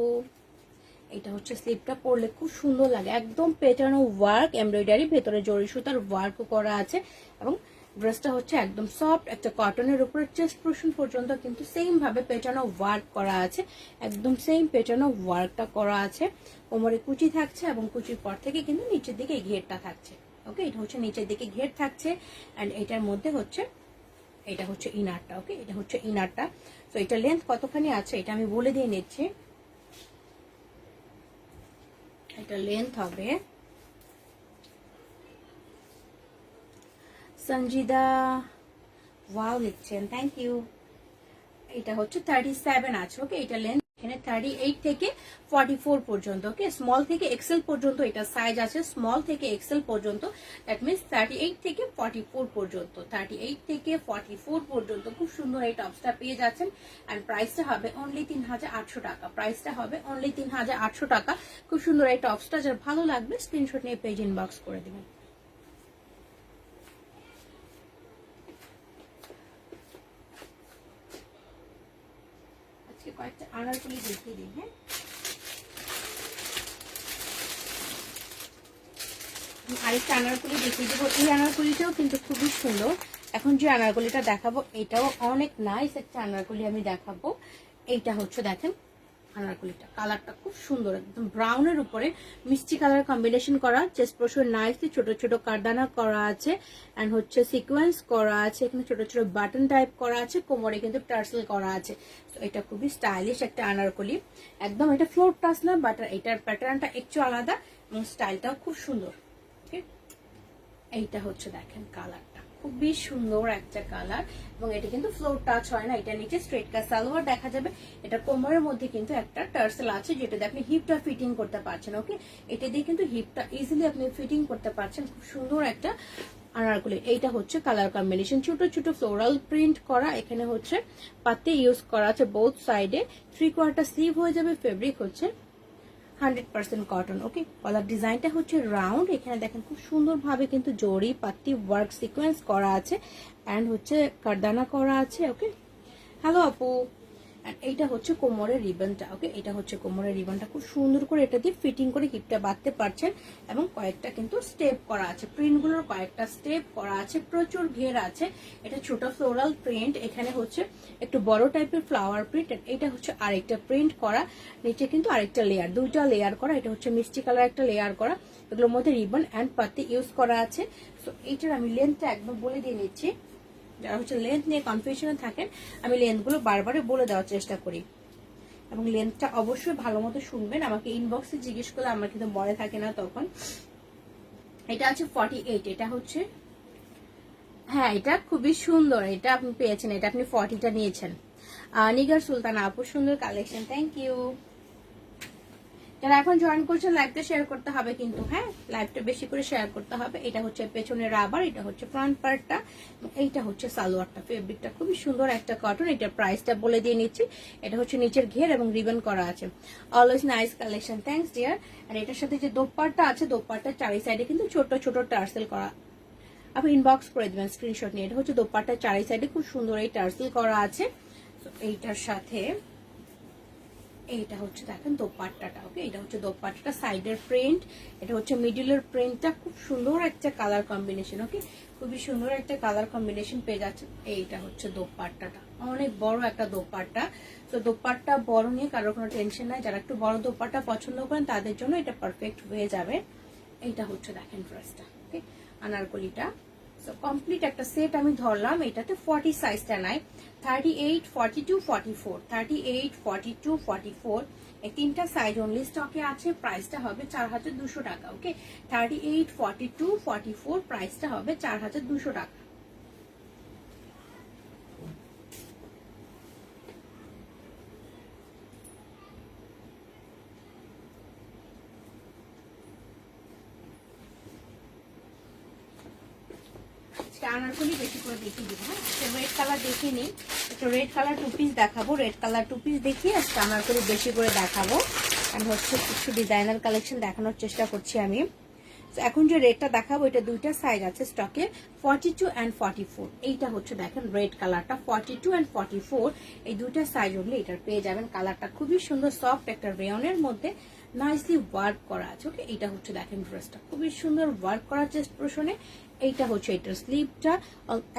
এটা হচ্ছে স্লিপটা, পরলে খুব সুন্দর লাগে, একদম পেটানো ওয়ার্ক, এমব্রয়ডারি, ভেতরে জরি সুতার ওয়ার্কও করা আছে। এবং ড্রেসটা হচ্ছে একদম সফট একটা কটনের উপরে, চেস্ট পোর্শন পর্যন্ত কিন্তু সেম ভাবে পেটানো ওয়ার্ক করা আছে, একদম সেম পেটানো ওয়ার্কটা করা আছে। কোমরে কুচি থাকছে, এবং কুচির পর থেকে কিন্তু নিচের দিকে ঘেরটা থাকছে। ওকে, এটা হচ্ছে নিচের দিকে ঘের থাকছে। অ্যান্ড এটার মধ্যে হচ্ছে, এটা হচ্ছে ইনারটা। ওকে, এটা হচ্ছে ইনারটা। তো এটা লেন্থ কতখানি আছে এটা আমি বলে দিয়ে নিচ্ছি। এটা লেন্থ হবে, সঞ্জিদা ওয়াও লিখছেন, থ্যাংক ইউ। এটা হচ্ছে 37 আছে। ওকে, এটা লেন্থ এখানে 38 থেকে 44 পর্যন্ত। ওকে, স্মল থেকে এক্সেল পর্যন্ত এটা সাইজ আছে, স্মল থেকে এক্সেল পর্যন্ত, দ্যাট মিনস 38 থেকে 44 পর্যন্ত, 38 থেকে 44 পর্যন্ত খুব সুন্দর এই টপসটা পেয়ে যাচ্ছেন। এন্ড প্রাইসটা হবে অনলি 3800 টাকা। প্রাইসটা হবে অনলি 3800 টাকা। খুব সুন্দর এই টপসটা, যার ভালো লাগবে স্ক্রিনশট নিয়ে পেজ ইনবক্স করে দিবেন। কয়েকটা আনারকলি দেখিয়ে দিই। হ্যাঁ, আরেকটা আনারকলি দেখিয়ে দেবো। এই আনারকলিটাও কিন্তু খুবই সুন্দর। এখন যে আনারকলিটা দেখাবো এটাও অনেক নাইস একটা আনারকলি আমি দেখাবো। এইটা হচ্ছে দেখেন আনারকলিটা, কালারটা খুব সুন্দর, একদম ব্রাউনের উপরে মিষ্টি কালার কম্বিনেশন করা, চেস্ট পোর্শন নাইসলি ছোট ছোট কারদানা করা আছে এন্ড হচ্ছে সিকোয়েন্স করা আছে, এখানে ছোট ছোট বাটন টাইপ করা আছে, কোমরে কিন্তু টার্সেল করা আছে। তো এটা খুবই স্টাইলিশ একটা আনারকলি, একদম এটা ফ্লোর টার্স না, বাট এটার প্যাটার্নটা একটু আলাদা এবং স্টাইলটাও খুব সুন্দর। এইটা হচ্ছে দেখেন কালারটা খুবই সুন্দর একটা কালার, এবং এটা কিন্তু ফ্লোর টাচ হয় না, এটা নিচে স্ট্রেট কাট সালোয়ার দেখা যাবে। এটা কোমরের মধ্যে কিন্তু একটা টার্সেল আছে যেটা দিয়ে আপনি হিপটা ফিটিং করতে পারছেন। ওকে, এটা দিয়ে কিন্তু হিপটা ইজিলি আপনি ফিটিং করতে পারছেন। খুব সুন্দর একটা আনারকলি। এইটা হচ্ছে কালার কম্বিনেশন, ছোট ছোট ফ্লোরাল প্রিন্ট করা, এখানে হচ্ছে পাতে ইউজ করা আছে বোথ সাইডে। 3/4 স্লিভ হয়ে যাবে, ফেব্রিক হচ্ছে 100% কটন। ওকে, কলার ডিজাইনটা হচ্ছে রাউন্ড, এখানে দেখেন খুব সুন্দরভাবে কিন্তু জরি পাতি ওয়ার্ক সিকোয়েন্স করা আছে এন্ড হচ্ছে কারদানা করা আছে। ওকে, হ্যালো আপু, এইটা হচ্ছে কোমরের রিবনটা। ওকে, এটা হচ্ছে কোমরের রিবনটা, খুব সুন্দর করে এটা দিয়ে ফিটিং করে হিপটা বাঁধতে পারছেন, এবং কয়েকটা কিন্তু স্টেপ করা আছে, প্রিন্টগুলোর কয়েকটা স্টেপ করা আছে, প্রচুর ঘের আছে। এটা ছোট ফ্লোরাল প্রিন্ট, এখানে হচ্ছে একটু বড় টাইপের ফ্লাওয়ার প্রিন্ট, এটা হচ্ছে আরেকটা প্রিন্ট করা, নিচে কিন্তু আরেকটা লেয়ার, দুইটা লেয়ার করা। এটা হচ্ছে মিষ্টি কালার একটা লেয়ার করা, এগুলোর মধ্যে রিবন অ্যান্ড পাতি ইউজ করা আছে। তো এইটার আমি লেন্থটা একদম বলে দিয়ে নিচ্ছি, যারা হচ্ছে লেন্থ নিয়ে কনফিউশনে থাকেন, আমি লেন্থগুলো বারবারে বলে দেওয়ার চেষ্টা করি, এবং লেন্থটা অবশ্যই ভালো মতো শুনবেন। আমাকে ইনবক্সে জিজ্ঞেস করলে আমার কিন্তু মনে থাকে না তখন। এটা আছে 48, এটা হচ্ছে, হ্যাঁ এটা খুবই সুন্দর, এটা আপনি পেয়েছেন, এটা আপনি 40টা নিয়েছেন। নিগার সুলতানা আপু, সুন্দর কালেকশন, থ্যাংক ইউ। যারা এখন জয়েন করছেন লাইভটা শেয়ার করতে হবে কিন্তু, হ্যাঁ লাইভটা বেশি করে শেয়ার করতে হবে। এটা হচ্ছে পেছনের রাবার, এটা হচ্ছে ফ্রন্ট পার্টটা, এইটা হচ্ছে সালোয়ারটা। ফেব্রিকটা খুবই সুন্দর একটা কটন, এটার প্রাইসটা বলে দিয়ে নিচ্ছি। এটা হচ্ছে নিচের ঘের এবং রিবন করা আছে। Always nice collection, thanks dear. আর এটার সাথে যে দোপাট্টা আছে, দোপাট্টার চারি সাইডে কিন্তু ছোট ছোট টার্সেল করা, আপনি ইনবক্স করে দেবেন স্ক্রিনশট নিয়ে। এটা হচ্ছে দোপাট্টার চারি সাইডে খুব সুন্দর এই টার্সেল করা আছে। এইটার সাথে এইটা হচ্ছে দেখেন দোপাট্টাটা। ওকে, এটা হচ্ছে দোপাট্টাটা, সাইডের প্রিন্ট, এটা হচ্ছে মিডলের প্রিন্টটা, খুব সুন্দর একটা কালার কম্বিনেশন। ওকে, খুবই সুন্দর একটা কালার কম্বিনেশন পেয়ে যাচ্ছে। এইটা হচ্ছে দোপাট্টাটা, অনেক বড় একটা দোপাট্টা। তো দোপাট্টা বড় নিয়ে কারোর কোনো টেনশন নাই, যারা একটু বড় দোপাট্টা পছন্দ করেন তাদের জন্য এটা পারফেক্ট হয়ে যাবে। এইটা হচ্ছে দেখেন ড্রেসটা। ওকে, আনারকলিটা কমপ্লিট একটা সেট আমি ধরলাম। এটাতে 40 সাইজটা নাই, 38, 42, 44, 38, 42, 44 এই তিনটা সাইজ অনলি স্টকে আছে। প্রাইসটা হবে 4200 টাকা। ওকে, 38, 42, 44 প্রাইসটা হবে 4200 টাকা। আনারকলি বেশি করে দেখিয়ে দিব। হ্যাঁ, রেড কালার দেখিয়ে নিই, একটু রেড কালার টু পিস দেখাবো। রেড কালার টু পিস দেখিয়ে আজকে আনারকলি বেশি করে দেখাবো। আমি হচ্ছে কিছু ডিজাইনার কালেকশন দেখানোর চেষ্টা করছি আমি। এখন যে রেডটা দেখাবো, এটা দুইটা সাইজ আছে স্টকে, 42 and 44। এইটা হচ্ছে দেখেন রেড কালারটা, 42 and 44 এই দুইটা সাইজ হলে এটার পেয়ে যাবেন। কালারটা খুবই সুন্দর, সফট একটা রেয়নের মধ্যে নাইসলি ওয়ার্ক করা আছে। ওকে, এটা হচ্ছে দেখেন ড্রেসটা খুবই সুন্দর ওয়ার্ক করা চেস্ট পোর্শনে। এইটা হচ্ছে এটার স্লিভটা,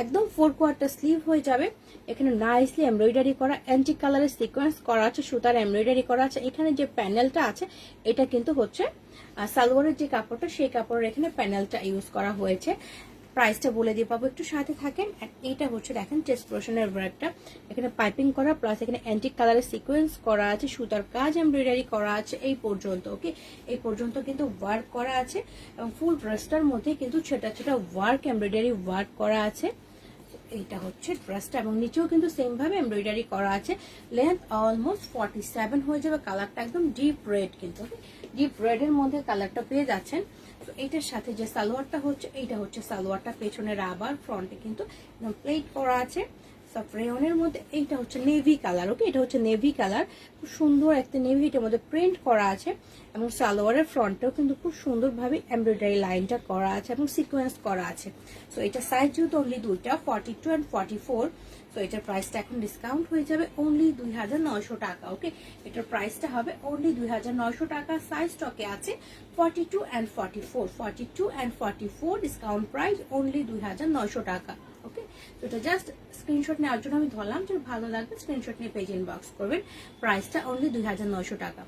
একদম 4/4 স্লিভ হয়ে যাবে। এখানে নাইসলি এমব্রয়ডারি করা অ্যান্টিক কালারের সিকোয়েন্স করা আছে, সুতার এমব্রয়ডারি করা আছে। এখানে যে প্যানেলটা আছে এটা কিন্তু হচ্ছে সালোয়ারের যে কাপড়টা, সেই কাপড়ের এখানে প্যানেলটা ইউজ করা হয়েছে। প্রাইসটা বলে দিয়ে পাবো, একটু সাথে থাকেন। এইটা হচ্ছে দেখেন চেস্ট পোর্শনের ওয়ার্কটা, এখানে পাইপিং করা, প্লাস এখানে অ্যান্টিক কালারের সিকোয়েন্স করা আছে, সুতার কাজ এমব্রয়ডারি করা আছে এই পর্যন্ত। ওকে, এই পর্যন্ত কিন্তু ওয়ার্ক করা আছে, এবং ফুল ড্রেসটার মধ্যে কিন্তু ছোটা ছোটা ওয়ার্ক এমব্রয়ডারি ওয়ার্ক করা আছে। এইটা হচ্ছে ড্রেসটা, এবং নিচেও কিন্তু সেম ভাবে এমব্রয়ডারি করা আছে। লেন্থ অলমোস্ট 47 হয়ে যাবে। কালারটা একদম ডিপ রেড, কিন্তু ডিপ রেড এর মধ্যে কালারটা পেয়ে যাচ্ছেন। তো এইটার সাথে যে সালোয়ারটা হচ্ছে, এইটা হচ্ছে সালোয়ারটা, পেছনে রাবার, ফ্রন্টে কিন্তু একদম প্লেট করা আছে। সফট রেয়নের মধ্যে এইটা হচ্ছে নেভি কালার। ওকে, এটা হচ্ছে নেভি কালার, খুব সুন্দর একটা নেভি, এটার মধ্যে প্রিন্ট করা আছে এবং সালোয়ারের ফ্রন্টেও কিন্তু খুব সুন্দরভাবে এমব্রয়ডারি লাইনটা করা আছে এবং সিকোয়েন্স করা আছে। সো এটা সাইজ যেহেতু অনলি দুইটা, 42 and 44। সো এটার প্রাইসটা এখন ডিসকাউন্ট হয়ে যাবে অনলি 2900 টাকা। ওকে, এটার প্রাইসটা হবে অনলি 2900 টাকা। সাইজ স্টকে আছে 42 and 44, 42 and 44 discount price only 2900 টাকা। ওকে, তো এটা জাস্ট স্ক্রিনশট নেওয়ার জন্য আমি ধরলাম, যে ভালো লাগবে স্ক্রিনশট নিয়ে পেজ ইনবক্স করবেন। প্রাইসটা অনলি 2900 টাকা।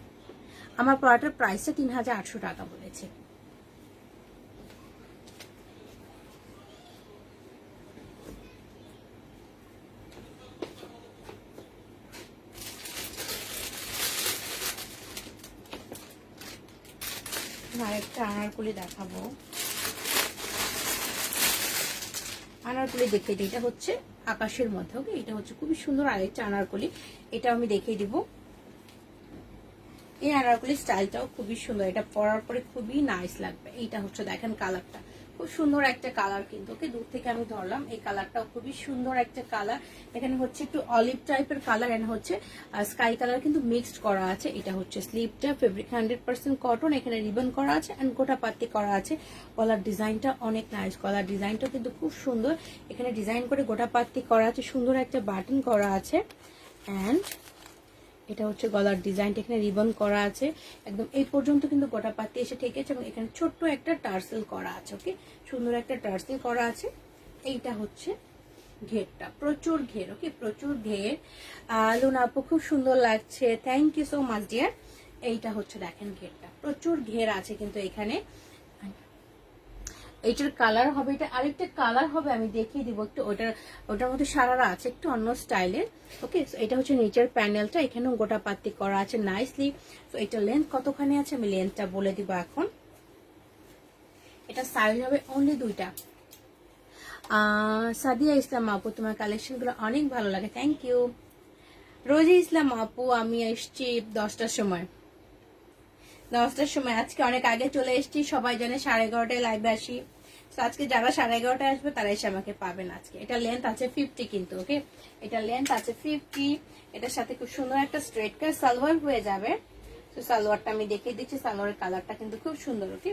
আমার প্রোডাক্টের প্রাইসটা 3800 টাকা বলেছে। আরেকটা আনারকলি দেখাবো, আনারকলি দেখিয়ে দিই। এটা হচ্ছে আকাশের মধ্যে। ওকে, এটা হচ্ছে খুবই সুন্দর আরেকটা আনারকলি, এটা আমি দেখিয়ে দিব। এই আনারকলি স্টাইলটাও খুবই সুন্দর, এটা পরার পরে খুবই নাইস লাগবে। এইটা হচ্ছে দেখেন কালারটা খুব সুন্দর একটা কালার, কিন্তু ওকে দূর থেকে আমি ধরলাম, এই কালারটাও খুবই সুন্দর একটা কালার। এখানে হচ্ছে একটু অলিভ টাইপের কালার এন্ড হচ্ছে স্কাই কালার কিন্তু মিক্সড করা আছে। এটা হচ্ছে স্লিভটা, ফেব্রিক 100% কটন, এখানে রিবন করা আছে এন্ড গোটা পাত্তি করা আছে। গলার ডিজাইনটা অনেক নাইস, গলার ডিজাইনটা কিন্তু খুব সুন্দর, এখানে ডিজাইন করে গোটা পাত্তি করা আছে, সুন্দর একটা বাটন করা আছে এন্ড এটা হচ্ছে গলার ডিজাইনটা, এখানে রিবন করা আছে একদম এই পর্যন্ত কিন্তু গোটা পাতি এসে ঠেকেছে এবং এখানে ছোট্ট একটা টার্সেল করা আছে। ওকে, সুন্দর একটা টার্সেল করা আছে। এইটা হচ্ছে ঘেরটা, প্রচুর ঘের। ওকে, প্রচুর ঘের। লুনা আপু খুব সুন্দর লাগছে, thank you so much dear. এইটা হচ্ছে দেখেন ঘেরটা, প্রচুর ঘের আছে কিন্তু এখানে। এইটার কালার হবে, এটা আরেকটা কালার হবে, আমি দেখিয়ে দিব একটু। ওটার মধ্যে সারারা আছে একটু অন্য স্টাইলের। ওকে, এটা হচ্ছে নিচের প্যানেলটা, এখানেও গোটা পাত্তি করা আছে নাইসলি। তো এটা লেন্থ কতখানি আছে আমি লেন্থটা বলে দিব এখন। এটা সাইজ হবে অনলি দুইটা। সাদিয়া ইসলাম আপু, তোমার কালেকশনগুলো অনেক ভালো লাগে, থ্যাংক ইউ। রোজি ইসলাম আপু, আমি এসছি 10টার সময়, 10টার সময়। আজকে অনেক আগে চলে এসেছি, সবাই জানে 11:30টায় লাইভে আসি। তো আজকে যারা 11:30টায় আসবে তারা এসে আমাকে পাবেন আজকে। এটা লেন্থ আছে 50 কিন্তু। ওকে, এটা লেন্থ আছে 50। এটার সাথে খুব সুন্দর একটা স্ট্রেট কাট সালোয়ার হয়ে যাবে। তো সালোয়ারটা আমি দেখিয়ে দিচ্ছি, সালোয়ারের কালারটা কিন্তু খুব সুন্দর। ওকে,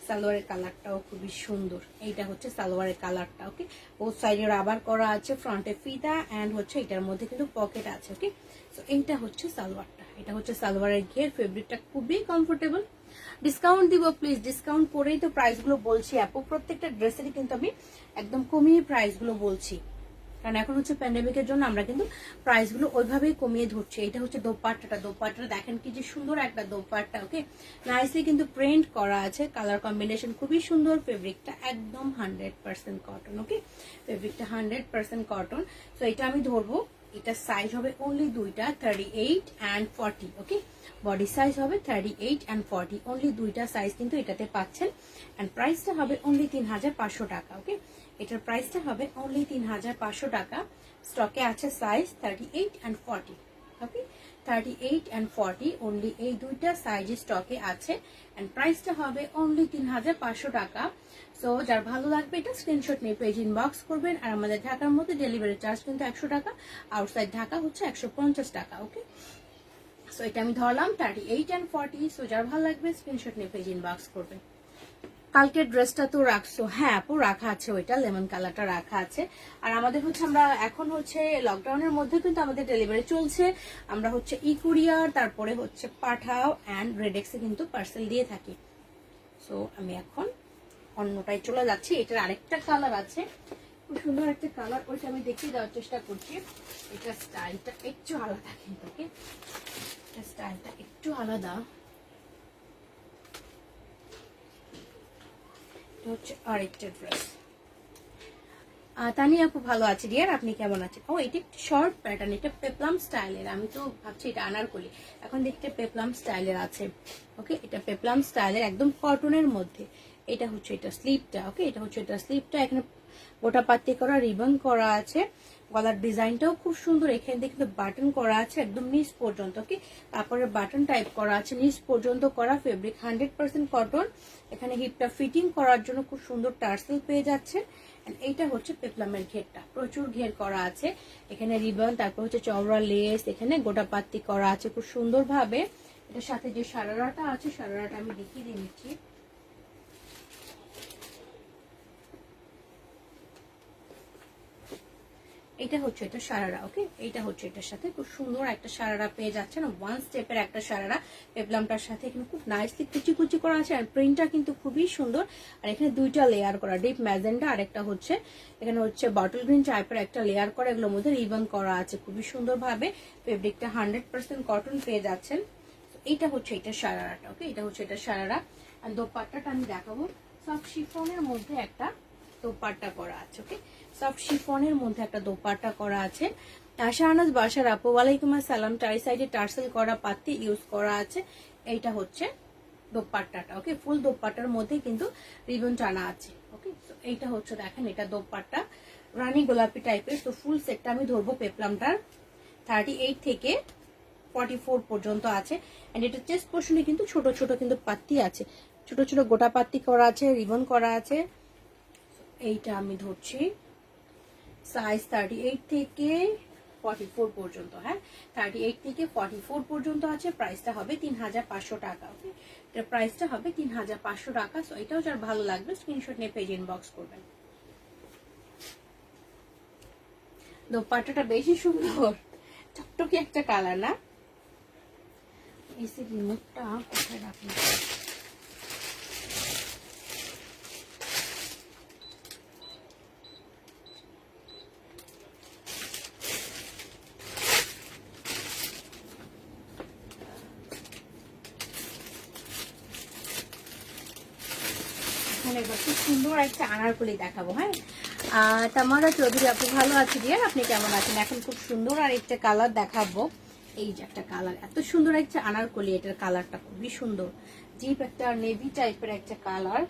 সালোয়ারের কালারটাও খুবই সুন্দর। এইটা হচ্ছে সালোয়ারের কালারটা। ওকে, বোথ সাইডে রাবার করা আছে, ফ্রন্টে ফিতা এন্ড হচ্ছে এটার মধ্যে কিন্তু পকেট আছে। ওকে, তো এইটা হচ্ছে সালোয়ারটা, এটা হচ্ছে সালোয়ারের ঘের। ফেব্রিকটা খুবই কমফোর্টেবল। ডিসকাউন্ট দিব প্লিজ, ডিসকাউন্ট করেই তো প্রাইস গুলো বলছি আপু। প্রত্যেকটা ড্রেসেরই কিন্তু আমি একদম কমিয়ে প্রাইস গুলো বলছি, কারণ এখন হচ্ছে প্যান্ডেমিকের জন্য আমরা কিন্তু প্রাইস গুলো ওইভাবেই কমিয়ে ধরছি। এটা হচ্ছে দোপাট্টাটা, দোপাট্টাটা দেখেন কি যে সুন্দর একটা দোপাট্টা। ওকে, নাইসলি কিন্তু প্রিন্ট করা আছে, কালার কম্বিনেশন খুবই সুন্দর। ফেব্রিকটা একদম 100% কটন। ওকে, ফেব্রিকটা 100% কটন। তো এটা আমি ধরবো, এটা সাইজ হবে অনলি দুইটা, 38 and 40। ওকে, বডি সাইজ হবে 38 and 40, অনলি দুইটা সাইজ কিন্তু এটাতে পাচ্ছেন। এন্ড প্রাইসটা হবে অনলি 3500 টাকা। ওকে, এটার প্রাইসটা হবে অনলি 3500 টাকা। স্টকে আছে size 38 and 40। Okay, 38 and 40 only এই দুইটা সাইজ স্টকে আছে এন্ড প্রাইসটা হবে অনলি 3500 টাকা। সো যার ভালো লাগবে এটা স্ক্রিনশট নিয়ে পেজ ইনবক্স করবেন। আর আমাদের ঢাকার মধ্যে ডেলিভারি চার্জ কিন্তু 100 টাকা, আউটসাইড ঢাকা হচ্ছে 150 টাকা। ওকে, সো এটা আমি ধরলাম 38 and 40। সো যার ভালো লাগবে স্ক্রিনশট নিয়ে পেজ ইনবক্স করবেন। কালকের ড্রেসটা তো রাখছো? হ্যাঁ আপু, রাখা আছে, ওইটা লেমন কালারটা রাখা আছে। আর আমাদের হচ্ছে আমরা এখন হচ্ছে লকডাউনের মধ্যে কিন্তু আমাদের ডেলিভারি চলছে। আমরা হচ্ছে ই কুরিয়ার, তারপরে হচ্ছে পাঠাও এন্ড রেডেক্সে কিন্তু পার্সেল দিয়ে থাকি। সো আমি এখন অন্যটায় চলে যাচ্ছি। এটার আরেকটা কালার আছে, খুব সুন্দর একটা কালার, ওইটা আমি দেখিয়ে দেওয়ার চেষ্টা করছি। এটা স্টাইলটা একটু আলাদা কিন্তু। ওকে, এটা স্টাইলটা একটু আলাদা। হচ্ছে আরেকটা ড্রেস। তানি আপু ভালো আছে ডিয়ার, আপনি কেমন আছেন? ও, এটা একটু শর্ট প্যাটার্ন, এটা পেপলাম স্টাইলের। আমি তো ভাবছি এটা আনারকলি, এখন দেখতে পেপলাম স্টাইলের আছে। ওকে, এটা পেপলাম স্টাইলের একদম কটনের মধ্যে। এটা হচ্ছে এটা স্লিপটা। ওকে, এটা হচ্ছে এটা স্লিপটা, এখানে গোটা পাত্তি করা রিবন করা আছে। গলার ডিজাইনটাও খুব সুন্দর, এখানে দেখতে বাটন করা আছে একদম নিচ পর্যন্ত। ওকে, তারপরে বাটন টাইপ করা আছে নিচ পর্যন্ত করা। Fabric 100% cotton. এখানে হিপটা ফিটিং করার জন্য খুব সুন্দর টার্সেল পেয়ে যাচ্ছে এইটা হচ্ছে পেপলামের ঘেরটা, প্রচুর ঘের করা আছে, এখানে রিবন, তারপর হচ্ছে চওড়া লেস, এখানে গোটা পাত্তি করা আছে খুব সুন্দরভাবে। এটার সাথে যে সারারাটা আছে, সারারাটা আমি দেখিয়ে দিয়ে নিচ্ছি। এটা হচ্ছে এটা সারারা, ওকে, এটা হচ্ছে এটার সাথে খুব সুন্দর একটা সারারা পেয়ে যাচ্ছেন, ওয়ান স্টেপের একটা সারারা পেপলামটার সাথে। এখানে খুব নাইসলি কুচি কুচি করা আছে, আর প্রিন্টটা কিন্তু খুবই সুন্দর। আর এখানে দুইটা লেয়ার করা, ডিপ ম্যাজেন্ডা আর একটা হচ্ছে এখানে হচ্ছে বটল গ্রিন টাইপের একটা লেয়ার করা, এগুলোর মধ্যে রিবন করা আছে খুবই সুন্দরভাবে। ফেব্রিকটা 100% কটন পেয়ে যাচ্ছেন। এইটা হচ্ছে এটা সারারাটা, ওকে, এটা হচ্ছে এটা সারারা। আর দোপাট্টাটা আমি দেখাবো, সফট শিফনের মধ্যে একটা দোপাট্টা করা আছে, ওকে, সফট শিফনের মধ্যে একটা দোপাট্টা করা আছে। শাহনাজ বাসার আপু, ওয়ালাইকুম আসসালাম। চারি সাইডে টার্সেল করা পাত্তি ইউজ করা আছে। এইটা হচ্ছে দোপাট্টাটা, ওকে, ফুল দোপাট্টার মধ্যে কিন্তু রিবন টানা আছে, ওকে। এইটা হচ্ছে দেখেন, এটা দোপাট্টা রানী গোলাপি টাইপের। তো ফুল সেটটা আমি ধরবো পেপলামটার 38 থেকে 44 পর্যন্ত আছে। এন্ড এটা চেস্ট পোর্শনে কিন্তু ছোট ছোট কিন্তু পাত্তি আছে, ছোট ছোট গোটা পাত্তি করা আছে, রিবন করা আছে। এইটা আমি ধরছি সাইজ 38 থেকে 44 পর্যন্ত, হ্যাঁ, 38 থেকে 44 পর্যন্ত আছে। প্রাইসটা হবে 3500 টাকা, ওকে, এটার প্রাইসটা হবে 3500 টাকা। সো এটাও যার ভালো লাগবে স্ক্রিনশট নিয়ে পেজ ইনবক্স করবেন। দোপাট্টাটা বেশি সুন্দর, টকটকে একটা কালার না? এসি রিমোটটা কোথায় রাখলাম? খুব সুন্দর একটা আনারকলি দেখাবো, হ্যাঁ। তামারা চৌধুরী আপু, ভালো আছি ডিয়ার, আপনি কেমন আছেন? এখন খুব সুন্দর আর একটা কালার দেখাবো। এই যে একটা কালার, এত সুন্দর একটা আনারকলি, এটার কালারটা খুবই সুন্দর, ডিপ একটা নেভি টাইপের একটা কালার,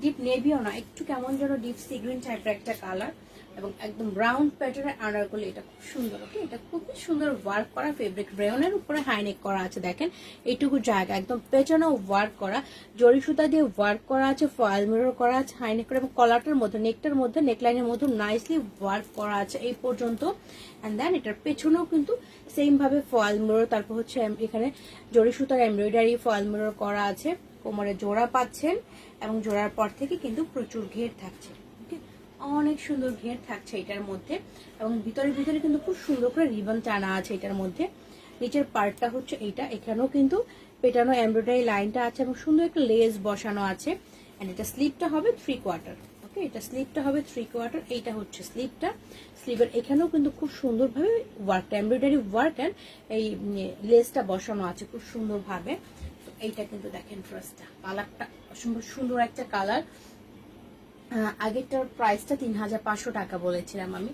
ডিপ নেভিও না, একটু কেমন যেন ডিপ সি গ্রিন টাইপের একটা কালার, এবং একদম ব্রাউন প্যাটার্নের আনারকলি। এটা খুব সুন্দর, ওকে, এটা খুবই সুন্দর ওয়ার্ক করা, ফেব্রিক রেয়নের উপরে হাইনেক করা আছে, দেখেন এইটুকু জায়গা একদম পেছনে ওয়ার্ক করা, জরি সুতা দিয়ে ওয়ার্ক করা আছে, ফয়েল মিরর করা আছে, হাইনেক করা, এবং কলারটার মধ্যে, নেকটার মধ্যে, নেকলাইনের মধ্যে নাইসলি ওয়ার্ক করা আছে এই পর্যন্ত। অ্যান্ড দেন এটার পেছনেও কিন্তু সেম ভাবে ফয়েল মিরর, তারপর হচ্ছে এখানে জরি সুতার এমব্রয়ডারি ফয়েল মিরর করা আছে, কোমরে জোড়া পাচ্ছেন, এবং জোড়ার পর থেকে কিন্তু প্রচুর ঘের থাকছে, অনেক সুন্দর ঘের থাকছে এটার মধ্যে, এবং ভিতরে ভিতরে কিন্তু খুব সুন্দর করে রিবন টানা আছে এটার মধ্যে। নিচের পার্টটা হচ্ছে এইটা, এখানেও কিন্তু পেটানো এমব্রয়ডারি লাইনটা আছে, এবং সুন্দর একটা লেস বসানো আছে। এন্ড এটা স্লিপটা হবে 3/4, ওকে, এটা স্লিপটা হবে 3/4। এইটা হচ্ছে স্লিপটা, স্লিভের এখানেও কিন্তু খুব সুন্দরভাবে ওয়ার্কটা, এমব্রয়ডারি ওয়ার্ক এন্ড এই লেসটা বসানো আছে খুব সুন্দরভাবে। এইটা কিন্তু দেখেন ড্রেসটা, কালারটা অসম্ভব সুন্দর একটা কালার। আগেরটার প্রাইসটা 3500 টাকা বলেছিলাম আমি।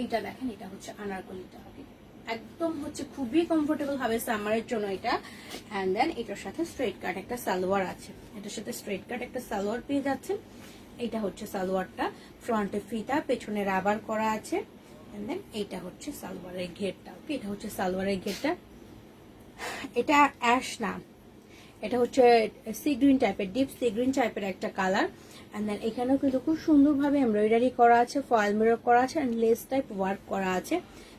এইটা দেখেন, এটা হচ্ছে আনারকলিটা, একদম হচ্ছে খুবই কমফোর্টেবল হবে সামারের জন্য এটা। অ্যান্ড দেন এটার সাথে স্ট্রেট কাট একটা সালোয়ার আছে, এটার সাথে স্ট্রেট কাট একটা সালোয়ার পেয়ে যাচ্ছে। এইটা হচ্ছে সালোয়ারটা, ফ্রন্টে ফিতা, পেছনে রাবার করা আছে। অ্যান্ড দেন এইটা হচ্ছে সালোয়ারের ঘেরটা, ওকে, এটা হচ্ছে সালোয়ারের ঘেরটা। এটা অ্যাশ না, এটা হচ্ছে সি গ্রিন টাইপের, ডিপ সি গ্রিন টাইপের একটা কালার। অ্যান্ড দেন এখানেও কিন্তু খুব সুন্দরভাবে এমব্রয়ডারি করা আছে, ফয়েল মিরর করা আছে, অ্যান্ড লেস টাইপ ওয়ার্ক করা আছে।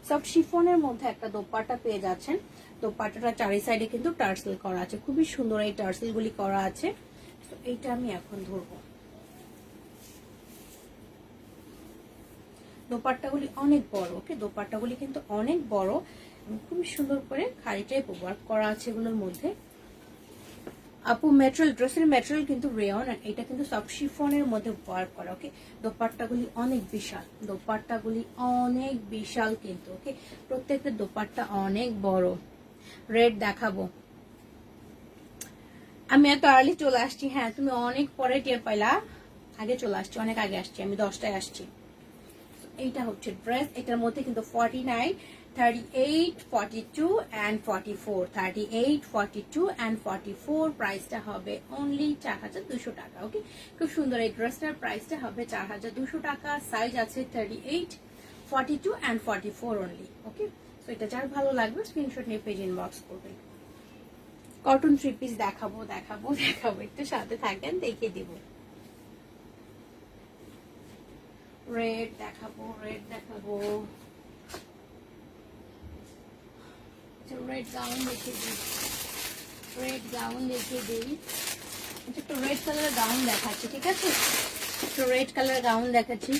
সব শিফনের মধ্যে একটা দোপাট্টা পেয়ে যাচ্ছেন। দোপাট্টাটা চারি সাইডে কিন্তু টার্সেল করা আছে, খুবই সুন্দর এই টার্সেল গুলি করা আছে। তো এইটা আমি এখন ধরবো। দোপাট্টাগুলি অনেক বড়, ওকে, দোপাট্টাগুলি কিন্তু অনেক বড়, খুবই সুন্দর করে খাড়ি টাইপ ওয়ার্ক করা আছে এগুলোর মধ্যে। আপু ম্যাটেরিয়াল, ড্রেসের ম্যাটেরিয়াল কিন্তু রেয়ন, আর এটা কিন্তু সব শিফনের মধ্যে ওয়ার্ক করা, ওকে। দোপাট্টাগুলি অনেক বিশাল, দোপাট্টাগুলি অনেক বিশাল কিন্তু, ওকে, প্রত্যেকটা দোপাট্টা অনেক বড়। রেড দেখাবো, আমি এত আর্লি চলে আসছি, হ্যাঁ তুমি অনেক পরে টের পাইলা, আগে চলে আসছি, অনেক আগে আসছি, আমি 10টায় আসছি। এইটা হচ্ছে ড্রেস, এটার মধ্যে কিন্তু 49, 38, 42 and 44, 38, 42 and 44 প্রাইসটা হবে অনলি 4200 টাকা, ওকে। খুব সুন্দর এই ড্রেসটার প্রাইসটা হবে 4200 টাকা। সাইজ আছে 38, 42 and 44 অনলি, ওকে। সো এটা যার ভালো লাগবে স্ক্রিনশট নিয়ে পেজ ইনবক্স করবেন। কটন থ্রি পিস দেখাবো দেখাবো দেখাবো, একটু সাথে থাকেন, দেখিয়ে দিব। রেড দেখাবো, রেড দেখাবো, রেড গাউন দেখিয়ে দিই, রেড গাউন দেখিয়ে দিই। একটা রেড কালারের গাউন দেখাচ্ছি, ঠিক আছে? একটা রেড কালারের গাউন দেখাচ্ছি।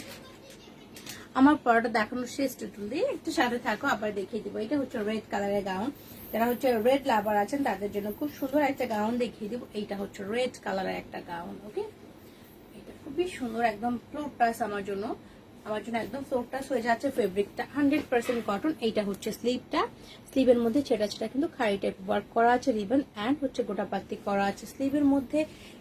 আমার পরাটা দেখানোর শেষ টুটুল দিয়ে একটু সাথে থাকো, আবার দেখিয়ে দিব। এটা হচ্ছে রেড কালারের গাউন, যারা হচ্ছে রেড লাভার আছেন তাদের জন্য খুব সুন্দর একটা গাউন দেখিয়ে দিব। এইটা হচ্ছে রেড কালারের একটা গাউন, ওকে? এটা খুবই সুন্দর, একদম ফ্লোর টাচ আমার জন্য একদম ফ্লোর টাচ হয়ে যাচ্ছে। ফেব্রিকটা 100% কটন। এইটা হচ্ছে স্লিভটা, স্লিভের মধ্যে ছেটা ছেটা কিন্তু খাড়ি টাইপ ওয়ার্ক করা আছে, রিবন অ্যান্ড হচ্ছে গোটা পাত্তি করা আছে স্লিভের মধ্যে।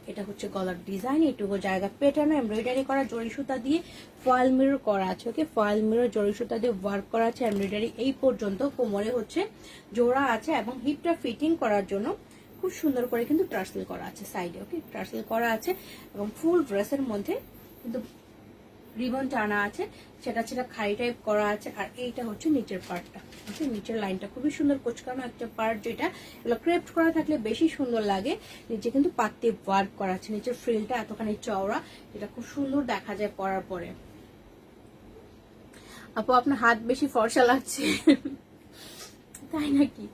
এটা হচ্ছে গলার ডিজাইন, এইটুকু জায়গা পেটানো এমব্রয়ডারি করা, জরি সুতা দিয়ে ফয়েল মিরর করা আছে, ওকে? ফয়েল মিরর জরি সুতা দিয়ে ওয়ার্ক করা আছে, এমব্রয়ডারি এই পর্যন্ত। কোমরে হচ্ছে জোড়া আছে এবং হিপটা ফিটিং করার জন্য খুব সুন্দর করে কিন্তু টার্সেল করা আছে সাইডে, ওকে? টার্সেল করা আছে এবং ফুল ড্রেসের মধ্যে কিন্তু রিবন টানা আছে, সেটা সেটা খাড়ি টাইপ করা আছে। আর এইটা হচ্ছে নিচের পার্টটা, ওকে? নিচের লাইনটা খুবই সুন্দর কোচকানো একটা পার্ট, যেটা এগুলো ক্রেপ্ট করা থাকলে বেশি সুন্দর লাগে। নিচে কিন্তু পাত্তি ওয়ার্ক করা আছে, নিচের ফ্রিলটা এতখানি চওড়া, যেটা খুব সুন্দর দেখা যায় পরার পরে। আপু আপনার হাত বেশি ফর্সা লাগছে তাই নাকি?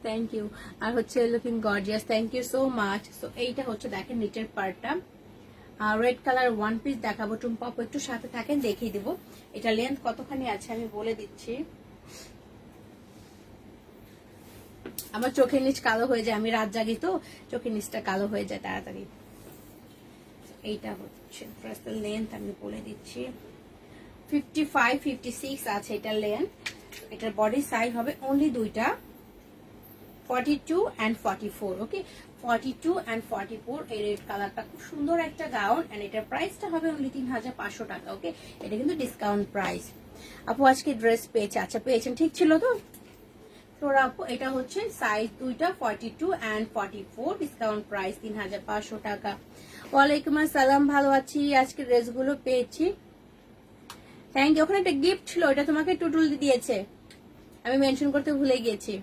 Thank you. আর হচ্ছে looking gorgeous, thank you so much. So এইটা হচ্ছে দেখেন নিচের পার্টটা, রেড কালার ওয়ান পিস দেখাবো। টুম্পা আপু একটু সাথে থাকেন, দেখিয়ে দিব। এটা লেন্থ কতখানি আছে আমি বলে দিচ্ছি। আমার চোখের নিচ কালো হয়ে যায়, আমি রাত জাগি তো চোখের নিচটা কালো হয়ে যায় তাড়াতাড়ি। এইটা হচ্ছে ড্রেসের লেন্থ আমি বলে দিচ্ছি, 55 56 আছে এটা লেন্থ। এটার বডি সাইজ হবে অনলি দুইটা, 42 and 44, ওকে? 42 and 44। এই রেড কালারটা খুব সুন্দর একটা গাউন, এন্ড এটার প্রাইসটা হবে অনলি 3500 টাকা, ওকে? এটা কিন্তু ডিসকাউন্ট প্রাইস। আপু আজকে ড্রেস পেয়েছে, আচ্ছা পেয়েছেন, ঠিক ছিল তো? ফ্লোরা আপু এটা হচ্ছে সাইজ দুইটা, 42 and 44, ডিসকাউন্ট প্রাইস 3500 টাকা। ওয়ালাইকুম আসসালাম, ভালো আছি, আজকে ড্রেসগুলো পেয়েছি, থ্যাংক ইউ। ওখানে একটা গিফট ছিল, ওটা তোমাকে টুটুল দিয়েছে, আমি মেনশন করতে ভুলে গিয়েছি।